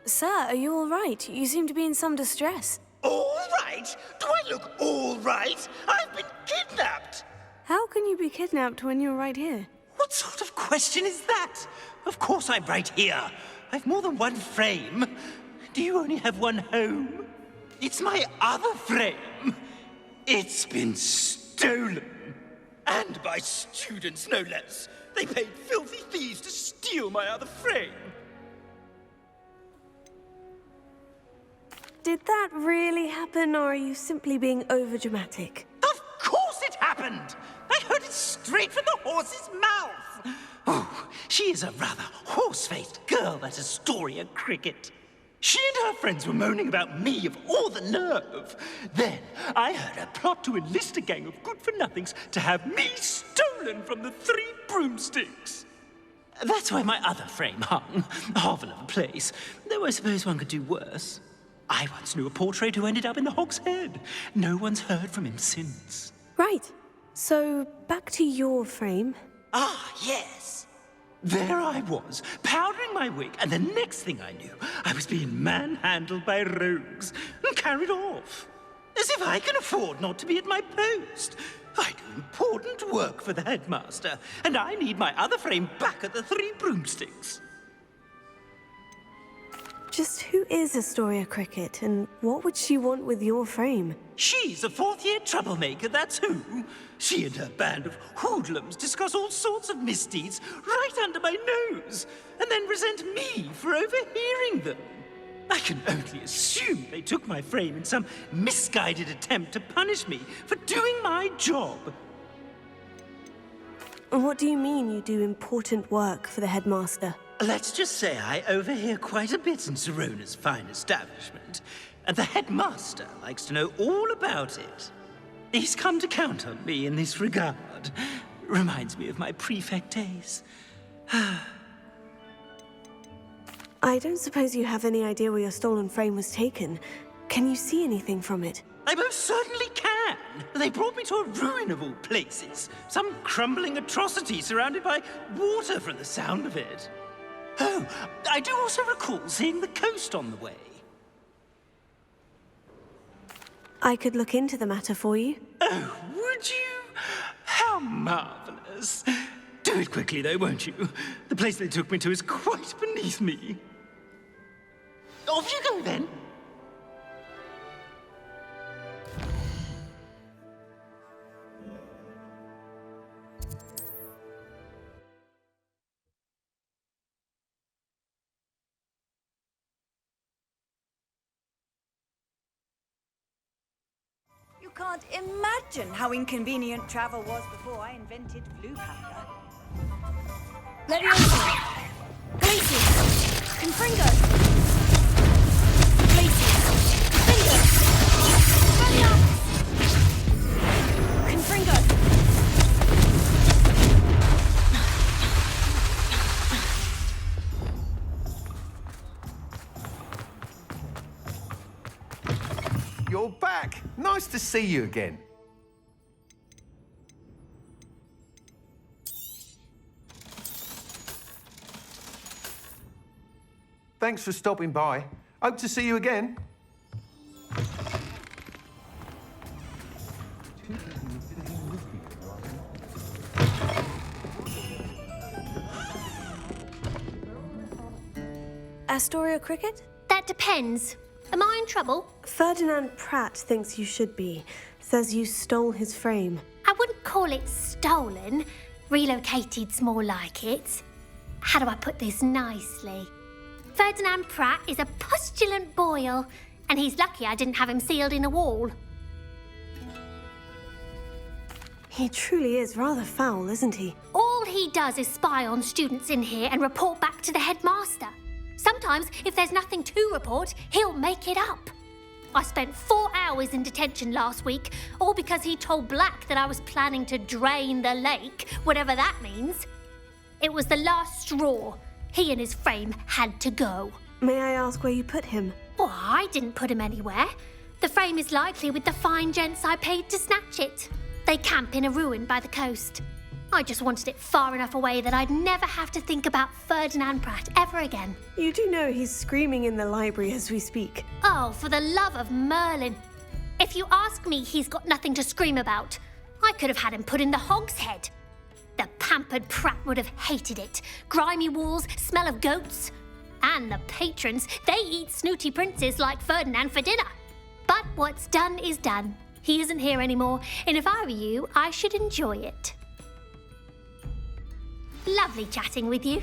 Sir, are you all right? You seem to be in some distress. All right? Do I look all right? I've been kidnapped! How can you be kidnapped when you're right here? What sort of question is that? Of course I'm right here. I've more than one frame. Do you only have one home? It's my other frame. It's been stolen. And by students, no less. They paid filthy thieves to steal my other frame. Did that really happen, or are you simply being overdramatic? Of course it happened! I heard it straight from the horse's mouth! Oh, she is a rather horse-faced girl, that Astoria Cricket. She and her friends were moaning about me of all the nerve. Then I heard her plot to enlist a gang of good-for-nothings to have me stolen from the 3 broomsticks. That's why my other frame hung. A hovel of a place. Though I suppose one could do worse. I once knew a portrait who ended up in the Hog's Head. No one's heard from him since. Right. So, back to your frame. Ah, yes. There I was, powdering my wig, and the next thing I knew, I was being manhandled by rogues and carried off. As if I can afford not to be at my post. I do important work for the headmaster, and I need my other frame back at the 3 broomsticks. Just who is Astoria Cricket, and what would she want with your frame? She's a 4th-year troublemaker, that's who. She and her band of hoodlums discuss all sorts of misdeeds right under my nose, and then resent me for overhearing them. I can only assume they took my frame in some misguided attempt to punish me for doing my job. What do you mean you do important work for the headmaster? Let's just say I overhear quite a bit in Serona's fine establishment, and the headmaster likes to know all about it. He's come to count on me in this regard. Reminds me of my prefect days. I don't suppose you have any idea where your stolen frame was taken. Can you see anything from it? I most certainly can. They brought me to a ruin of all places. Some crumbling atrocity surrounded by water from the sound of it. Oh, I do also recall seeing the coast on the way. I could look into the matter for you. Oh, would you? How marvelous. Do it quickly, though, won't you? The place they took me to is quite beneath me. Off you go, then. You can't imagine how inconvenient travel was before I invented blue powder. Leviosa! Glacius! Confringo! Glacius! Confringo! Confringo! You're back! Nice to see you again. Thanks for stopping by. Hope to see you again. Astoria Cricket? That depends. Am I in trouble? Ferdinand Pratt thinks you should be. Says you stole his frame. I wouldn't call it stolen. Relocated's more like it. how do I put this nicely? Ferdinand Pratt is a postulant boil, and he's lucky I didn't have him sealed in a wall. He truly is rather foul, isn't he? All he does is spy on students in here and report back to the headmaster. Sometimes, if there's nothing to report, he'll make it up. I spent 4 hours in detention last week, all because he told Black that I was planning to drain the lake, whatever that means. It was the last straw. He and his frame had to go. May I ask where you put him? Well, I didn't put him anywhere. The frame is likely with the fine gents I paid to snatch it. They camp in a ruin by the coast. I just wanted it far enough away that I'd never have to think about Ferdinand Pratt ever again. You do know he's screaming in the library as we speak. Oh, for the love of Merlin. If you ask me, he's got nothing to scream about. I could have had him put in the hogshead. The pampered Pratt would have hated it. Grimy walls, smell of goats. And the patrons, they eat snooty princes like Ferdinand for dinner. But what's done is done. He isn't here anymore, and if I were you, I should enjoy it. Lovely chatting with you.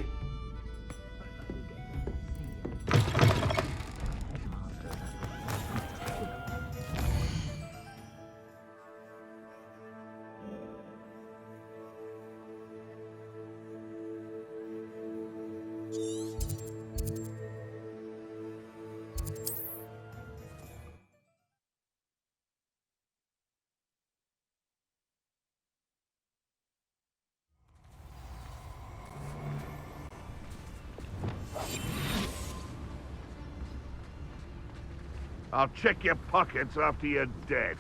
I'll check your pockets after you're dead.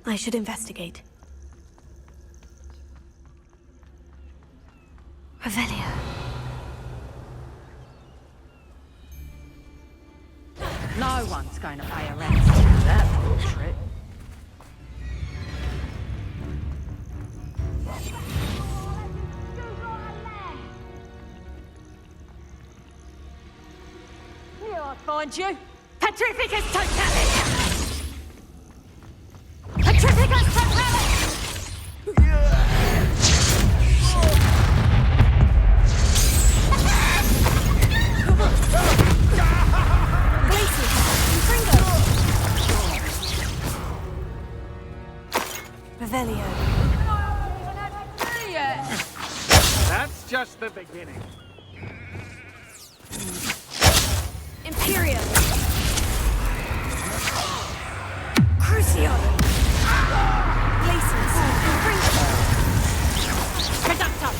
I should investigate. Revelio. No one's going to pay a rent to do that bullshit. Here I find you. Petrificus totalis! Petrificus totalis! Revelio. That's just the beginning. Imperium. Crucio. Glacius. Conductor!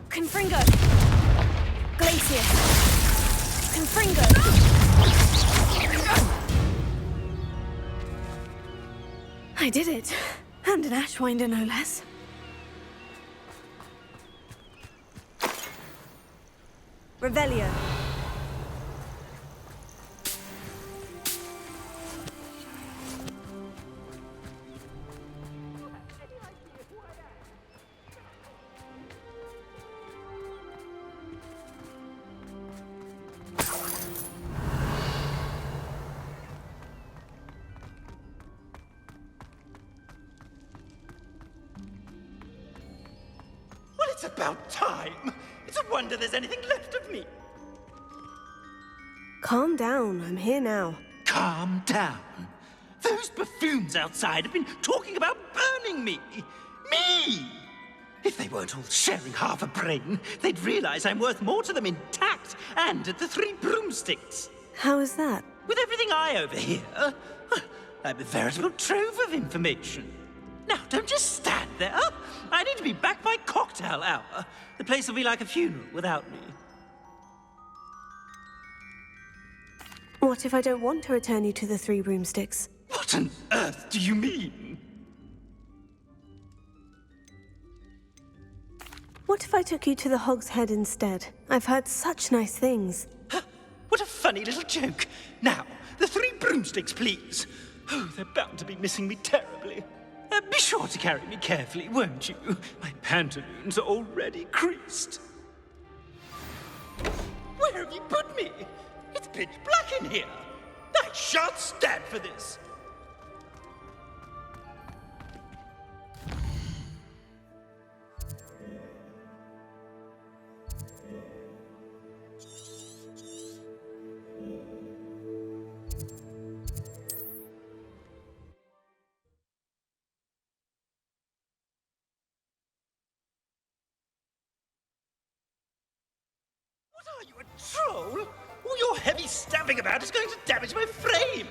Confringo. Glacius. Confringo. I did it. And an Ashwinder, no less. Revelio. Well, it's about time. It's a wonder there's anything left of me. Calm down. I'm here now. Calm down. Those buffoons outside have been talking about burning me. Me! If they weren't all sharing half a brain, they'd realize I'm worth more to them intact and at the 3 broomsticks. How is that? With everything I overhear, I'm a veritable trove of information. Now, don't just stand there. I need to be back by cocktail hour. The place will be like a funeral without me. What if I don't want to return you to the 3 broomsticks? What on earth do you mean? What if I took you to the Hog's Head instead? I've heard such nice things. What a funny little joke. Now, the 3 broomsticks, please. Oh, they're bound to be missing me terribly. Be sure to carry me carefully, won't you? My pantaloons are already creased. Where have you put me? It's pitch black in here. I shan't stand for this. What are you, a troll? All your heavy stamping about is going to damage my frame.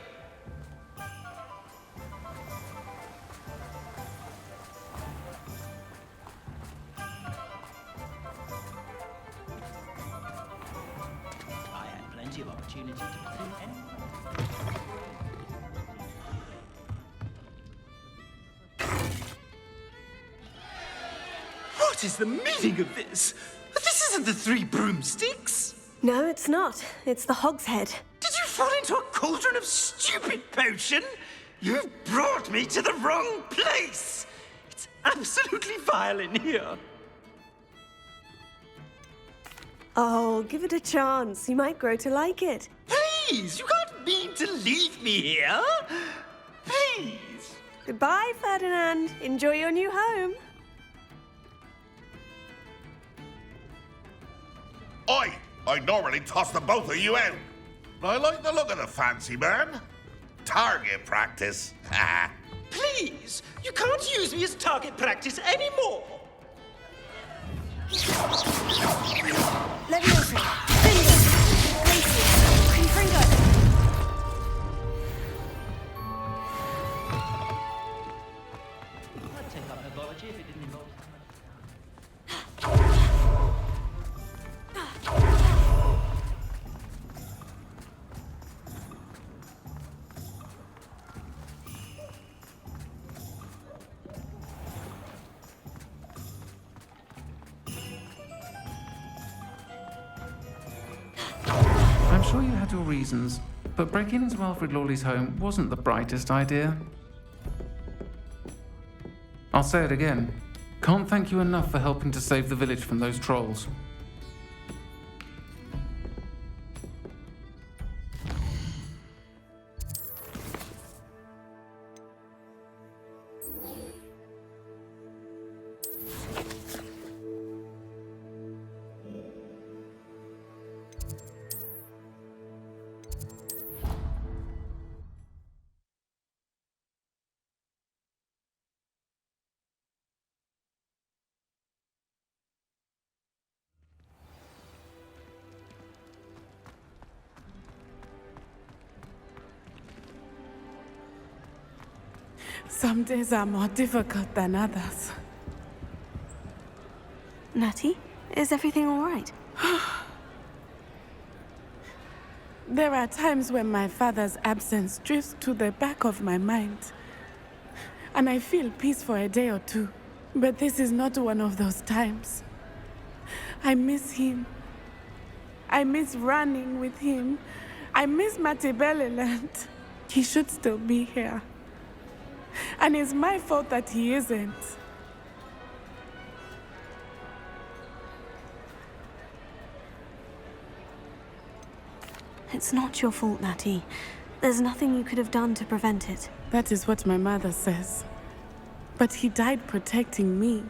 I had plenty of opportunity to play anyway. What is the meaning of this? This isn't the 3 broomsticks. No, it's not. It's the Hog's Head. Did you fall into a cauldron of stupid potion? You've brought me to the wrong place. It's absolutely vile in here. Oh, give it a chance. You might grow to like it. Please, you can't mean to leave me here. Please. Goodbye, Ferdinand. Enjoy your new home. I normally toss the both of you out. But I like the look of the fancy man. Target practice. Please, you can't use me as target practice anymore. Leviosa, Finger, Glacius, Confringo. I'd take up herbology if it didn't involve... I'm sure you had your reasons, but breaking into Alfred Lawley's home wasn't the brightest idea. I'll say it again. Can't thank you enough for helping to save the village from those trolls. Some days are more difficult than others. Natty, is everything all right? There are times when my father's absence drifts to the back of my mind, and I feel peace for a day or two. But this is not one of those times. I miss him. I miss running with him. I miss Matibeleland. He should still be here. And it's my fault that he isn't. It's not your fault, Natty. There's nothing you could have done to prevent it. That is what my mother says. But he died protecting me.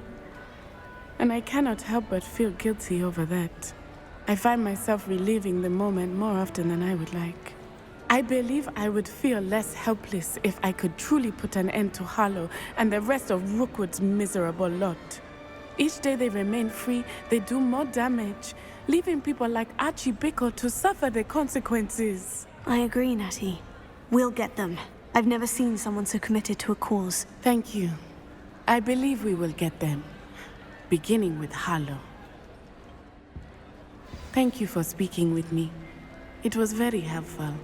And I cannot help but feel guilty over that. I find myself reliving the moment more often than I would like. I believe I would feel less helpless if I could truly put an end to Harlow and the rest of Rookwood's miserable lot. Each day they remain free, they do more damage, leaving people like Archie Bickle to suffer the consequences. I agree, Natty. We'll get them. I've never seen someone so committed to a cause. Thank you. I believe we will get them, beginning with Harlow. Thank you for speaking with me. It was very helpful.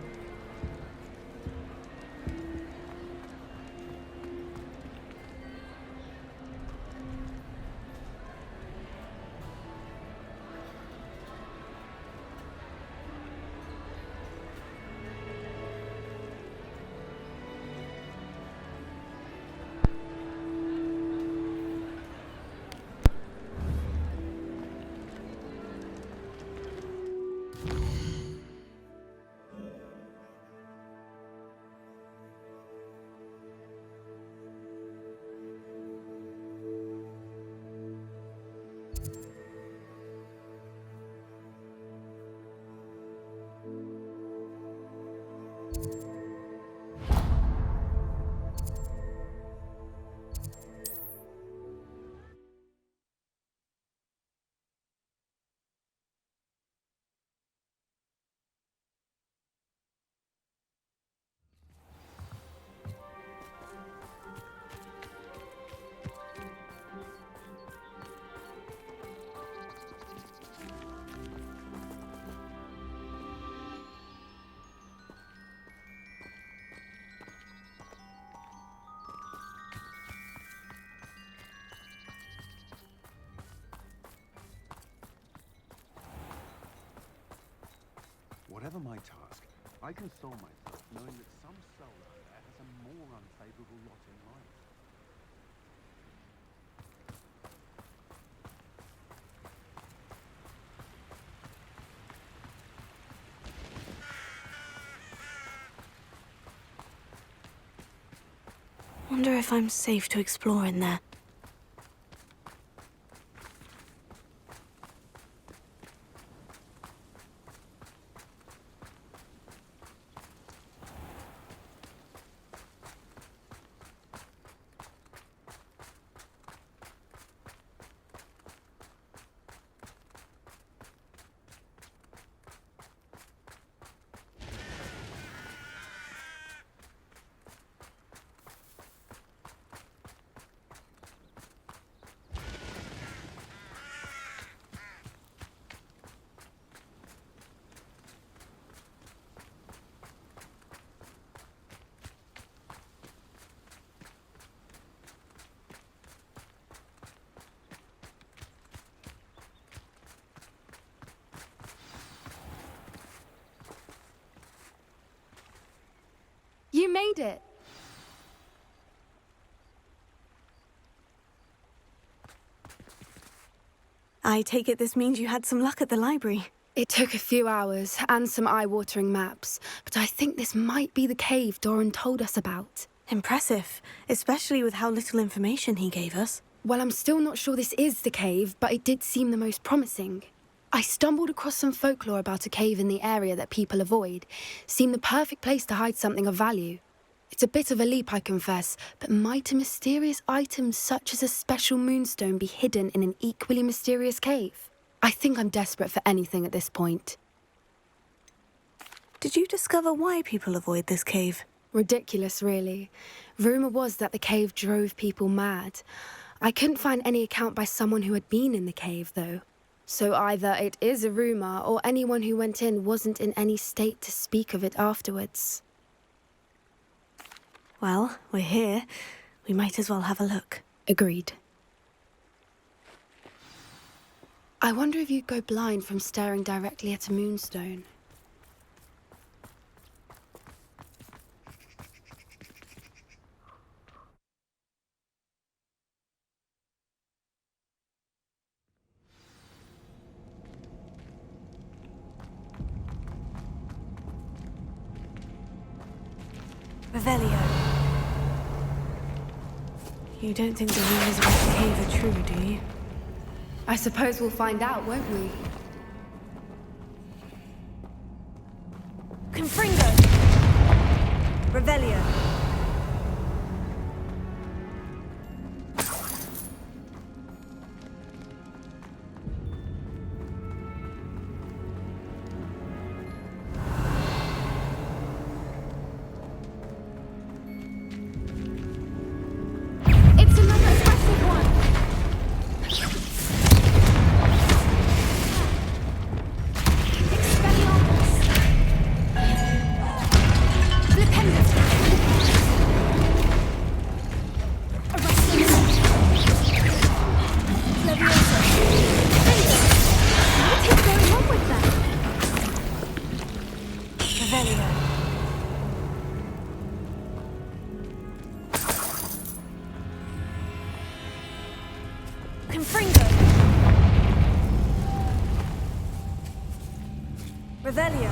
Whatever my task, I console myself knowing that some soul out there has a more unfavorable lot in life. Wonder if I'm safe to explore in there. You made it! I take it this means you had some luck at the library. It took a few hours and some eye-watering maps, but I think this might be the cave Doran told us about. Impressive, especially with how little information he gave us. Well, I'm still not sure this is the cave, but it did seem the most promising. I stumbled across some folklore about a cave in the area that people avoid. Seemed the perfect place to hide something of value. It's a bit of a leap, I confess, but might a mysterious item such as a special moonstone be hidden in an equally mysterious cave? I think I'm desperate for anything at this point. Did you discover why people avoid this cave? Ridiculous, really. Rumour was that the cave drove people mad. I couldn't find any account by someone who had been in the cave, though. So either it is a rumour, or anyone who went in wasn't in any state to speak of it afterwards. Well, we're here. We might as well have a look. Agreed. I wonder if you'd go blind from staring directly at a moonstone. Revelio. You don't think the rumours about the cave are true, do you? I suppose we'll find out, won't we? Confringo! Revelio. Confringo! Revelio!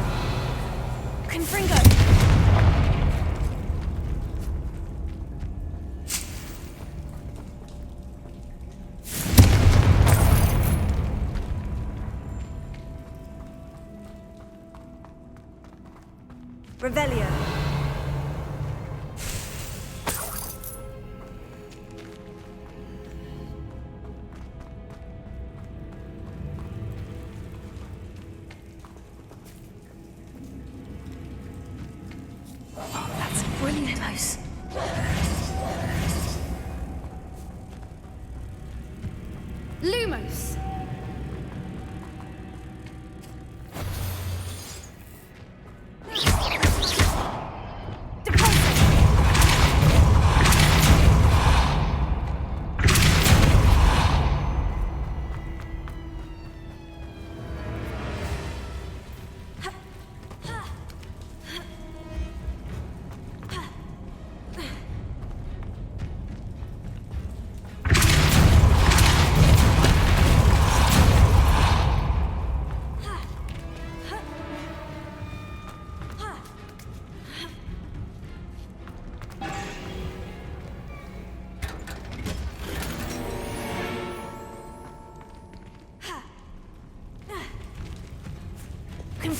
Confringo! Revelio! Brilliant house. Lumos!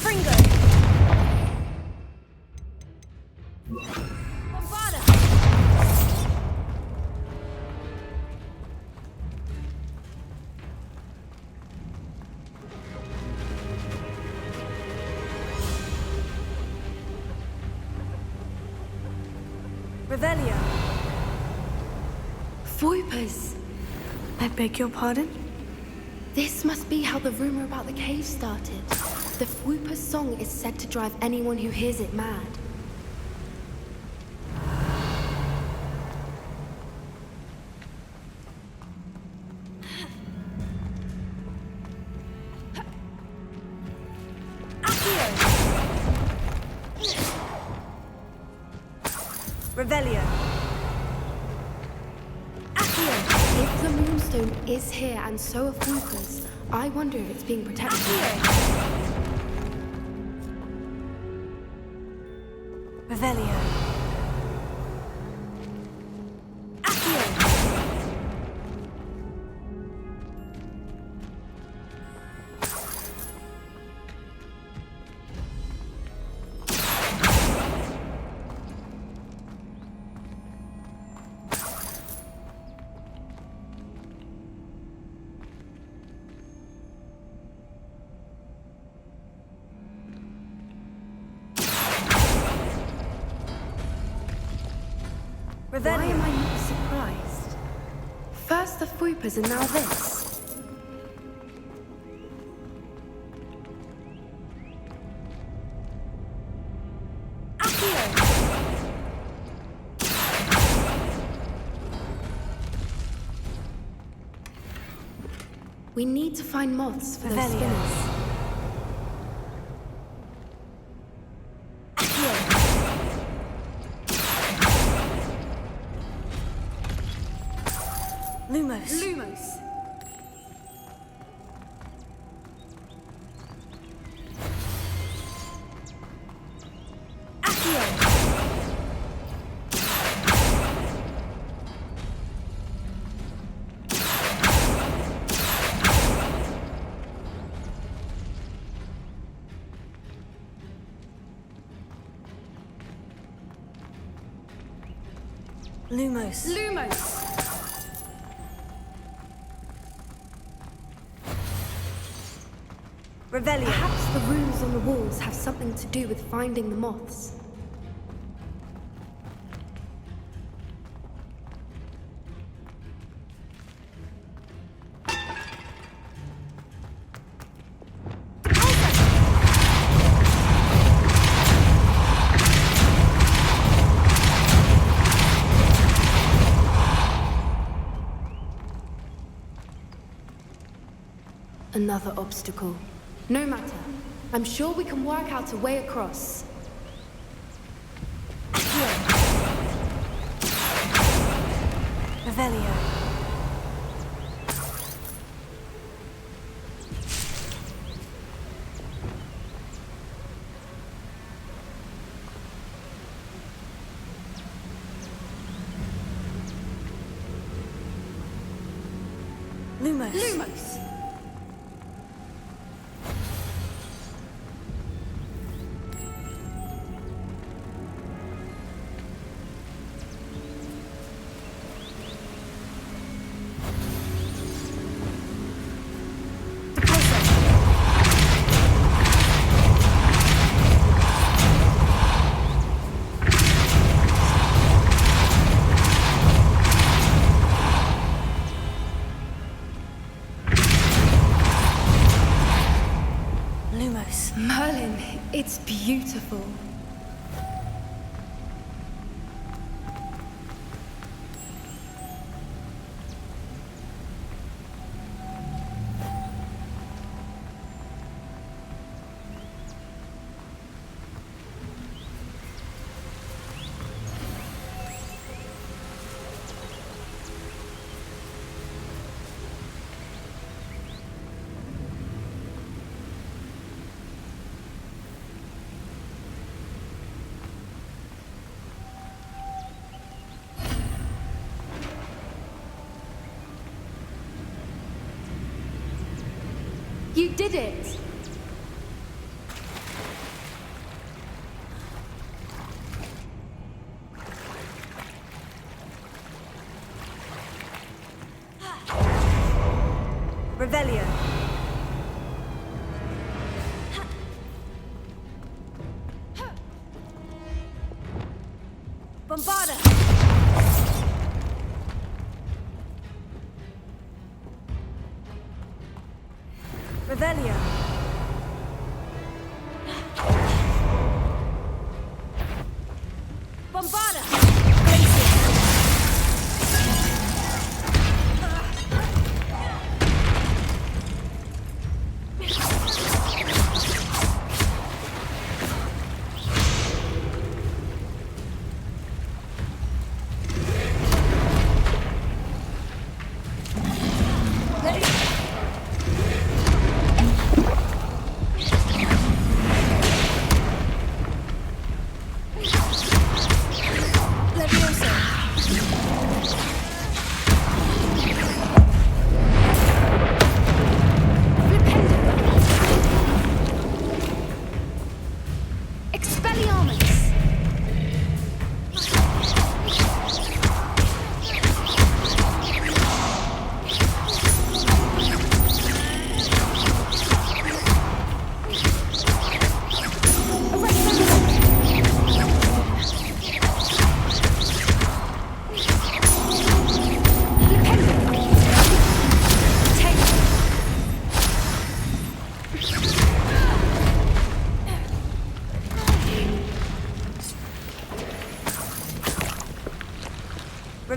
Fringo! Bombarda! Revelio. Foipers! I beg your pardon? This must be how the rumor about the cave started. The Foipers song is said to drive anyone who hears it mad. Revelio. If the Moonstone is here and so are Foipers, I wonder if it's being protected. Revelio. Why am I not surprised? First the Foipers and now this. We need to find moths for those spinners. Lumos. Lumos. Lumos. Lumos. Revelio. Perhaps the runes on the walls have something to do with finding the moths. Another obstacle. No matter. I'm sure we can work out a way across. Revelio. Lumos. Lumos. Merlin, it's beautiful. You did it! Revelio. Bombarda. Revelio. Bombarda.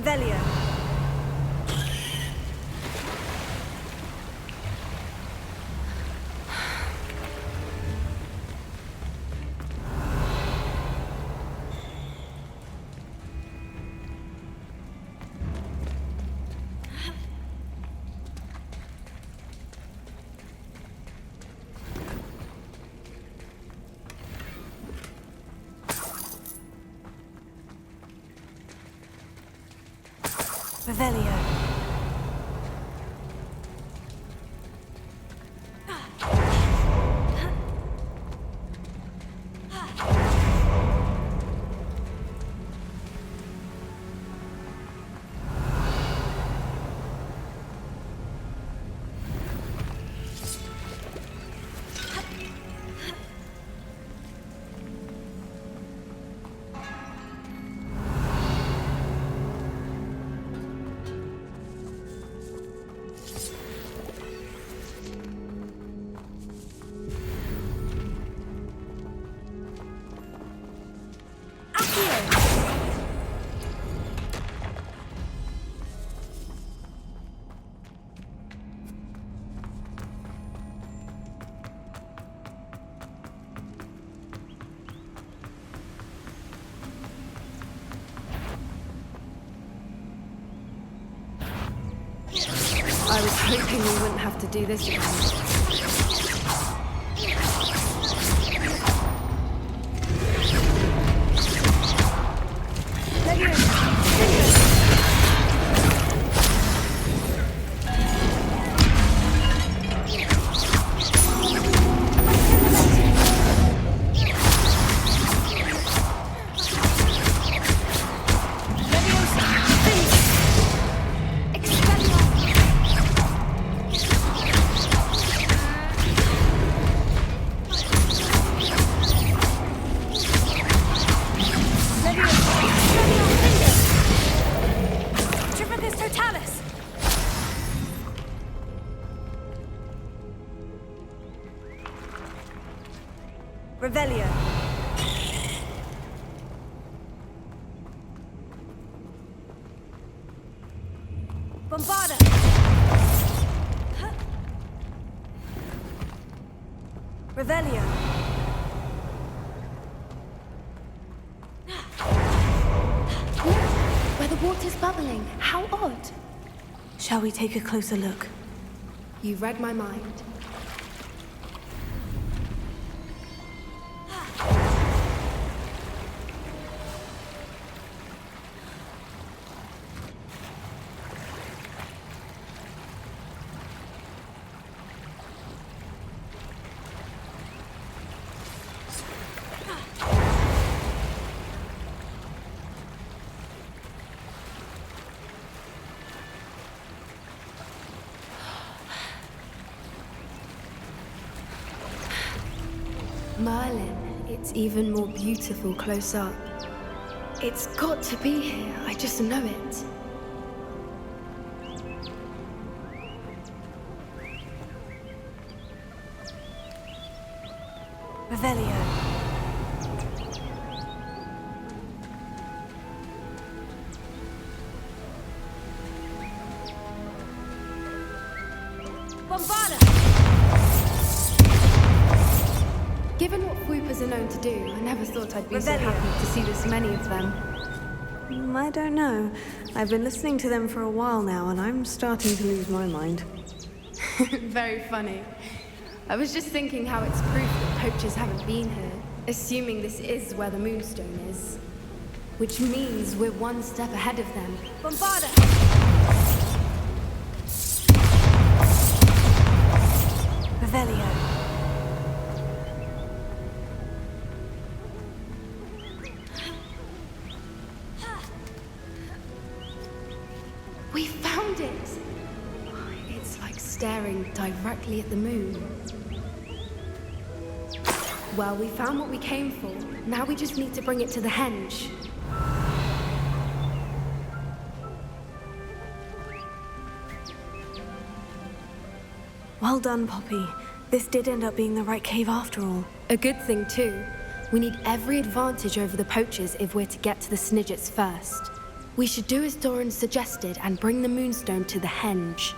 Revelio. Revelio. I was hoping we wouldn't have to do this again. Revelio. Bombarda. Revelio. Where the water's bubbling. How odd. Shall we take a closer look? You read my mind. Merlin, it's even more beautiful close up. It's got to be here, I just know it. Revelio. Bombarda! Given what Whoopers are known to do, I never thought I'd be so happy to see this many of them. I don't know. I've been listening to them for a while now, and I'm starting to lose my mind. Very funny. I was just thinking how it's proof that poachers haven't been here, assuming this is where the Moonstone is. Which means we're one step ahead of them. Bombarda! Revelio. We found it! It's like staring directly at the moon. Well, we found what we came for. Now we just need to bring it to the henge. Well done, Poppy. This did end up being the right cave after all. A good thing, too. We need every advantage over the poachers if we're to get to the Snidgets first. We should do as Doran suggested and bring the Moonstone to the henge.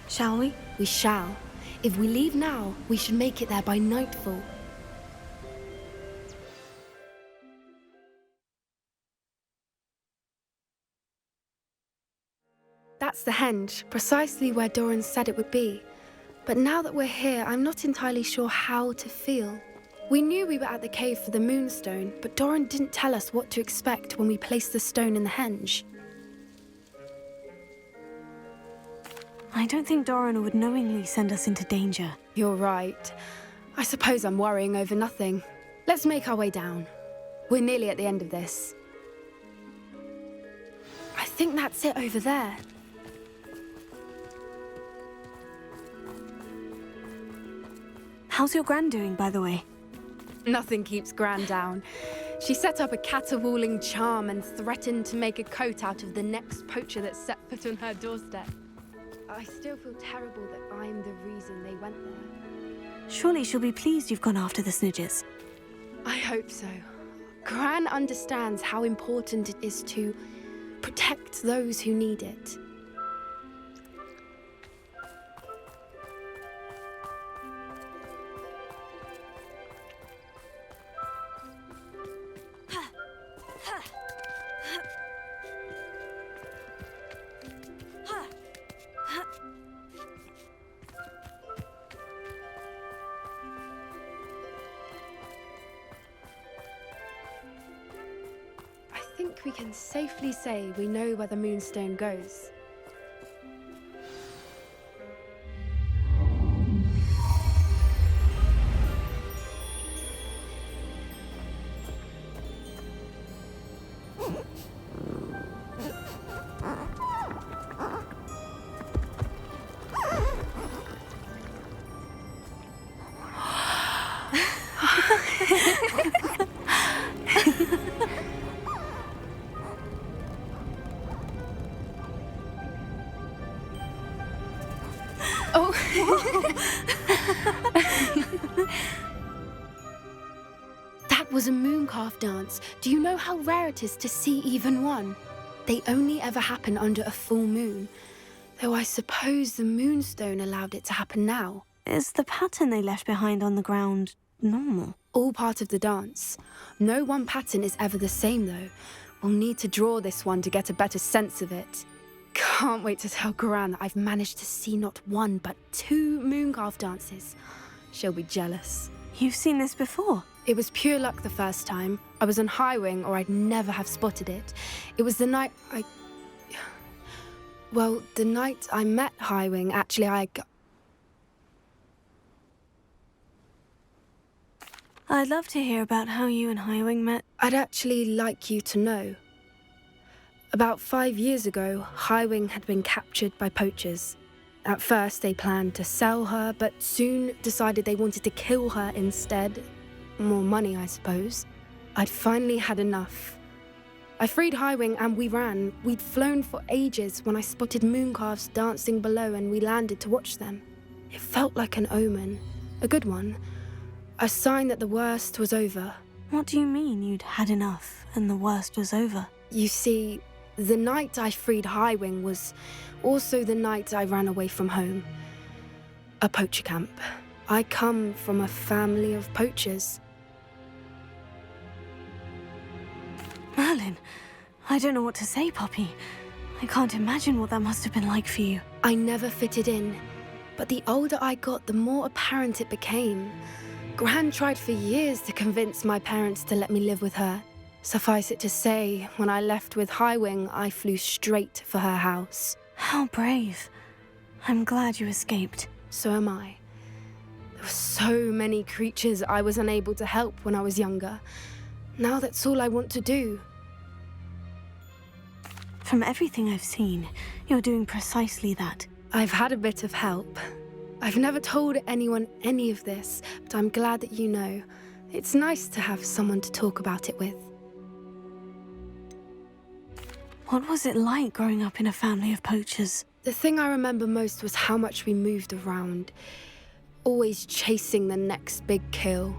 Shall we? We shall. If we leave now, we should make it there by nightfall. That's the henge, precisely where Doran said it would be. But now that we're here, I'm not entirely sure how to feel. We knew we were at the cave for the Moonstone, but Doran didn't tell us what to expect when we placed the stone in the henge. I don't think Doran would knowingly send us into danger. You're right. I suppose I'm worrying over nothing. Let's make our way down. We're nearly at the end of this. I think that's it over there. How's your Gran doing, by the way? Nothing keeps Gran down. She set up a caterwauling charm and threatened to make a coat out of the next poacher that set foot on her doorstep. I still feel terrible that I'm the reason they went there. Surely she'll be pleased you've gone after the Snidgets. I hope so. Gran understands how important it is to protect those who need it. I think we can safely say we know where the Moonstone goes. That was a mooncalf dance. Do you know how rare it is to see even one? They only ever happen under a full moon. Though I suppose the Moonstone allowed it to happen now. Is the pattern they left behind on the ground normal? All part of the dance. No one pattern is ever the same, though. We'll need to draw this one to get a better sense of it. Can't wait to tell Gran that I've managed to see not one, but 2 mooncalf dances. She'll be jealous. You've seen this before? It was pure luck the first time. I was on Highwing, or I'd never have spotted it. It was the night Well, the night I met Highwing, actually, I'd love to hear about how you and Highwing met. I'd actually like you to know. About 5 years ago, Highwing had been captured by poachers. At first, they planned to sell her, but soon decided they wanted to kill her instead. More money, I suppose. I'd finally had enough. I freed Highwing and we ran. We'd flown for ages when I spotted mooncalves dancing below and we landed to watch them. It felt like an omen. A good one. A sign that the worst was over. What do you mean you'd had enough and the worst was over? You see, the night I freed Highwing was also the night I ran away from home. A poacher camp. I come from a family of poachers. Merlin, I don't know what to say, Poppy. I can't imagine what that must have been like for you. I never fitted in, but the older I got, the more apparent it became. Gran tried for years to convince my parents to let me live with her. Suffice it to say, when I left with Highwing, I flew straight for her house. How brave. I'm glad you escaped. So am I. There were so many creatures I was unable to help when I was younger. Now that's all I want to do. From everything I've seen, you're doing precisely that. I've had a bit of help. I've never told anyone any of this, but I'm glad that you know. It's nice to have someone to talk about it with. What was it like growing up in a family of poachers? The thing I remember most was how much we moved around, always chasing the next big kill.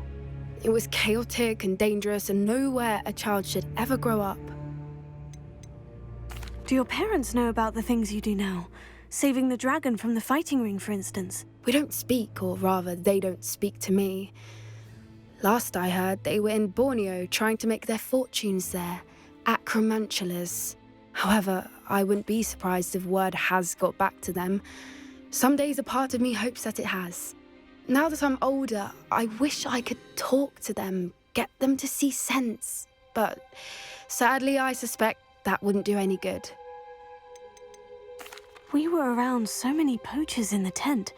It was chaotic and dangerous and nowhere a child should ever grow up. Do your parents know about the things you do now? Saving the dragon from the fighting ring, for instance? We don't speak, or rather, they don't speak to me. Last I heard, they were in Borneo trying to make their fortunes there, acromantulas. However, I wouldn't be surprised if word has got back to them. Some days a part of me hopes that it has. Now that I'm older, I wish I could talk to them, get them to see sense. But sadly, I suspect that wouldn't do any good. We were around so many poachers in the tent.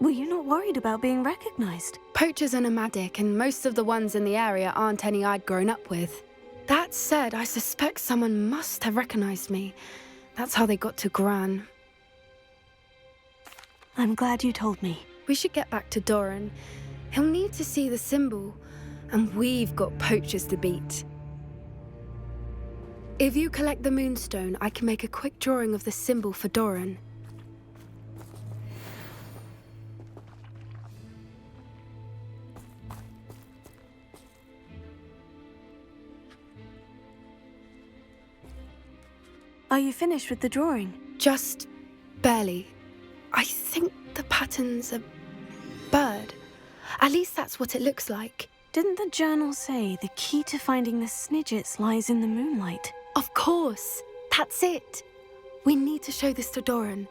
Were you not worried about being recognized? Poachers are nomadic, and most of the ones in the area aren't any I'd grown up with. That said, I suspect someone must have recognized me. That's how they got to Gran. I'm glad you told me. We should get back to Doran. He'll need to see the symbol, and we've got poachers to beat. If you collect the moonstone, I can make a quick drawing of the symbol for Doran. Are you finished with the drawing? Just barely. I think the pattern's a bird. At least that's what it looks like. Didn't the journal say the key to finding the Snidgets lies in the moonlight? Of course. That's it. We need to show this to Doran.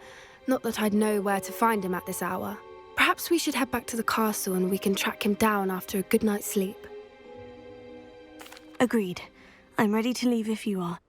Not that I'd know where to find him at this hour. Perhaps we should head back to the castle and we can track him down after a good night's sleep. Agreed. I'm ready to leave if you are.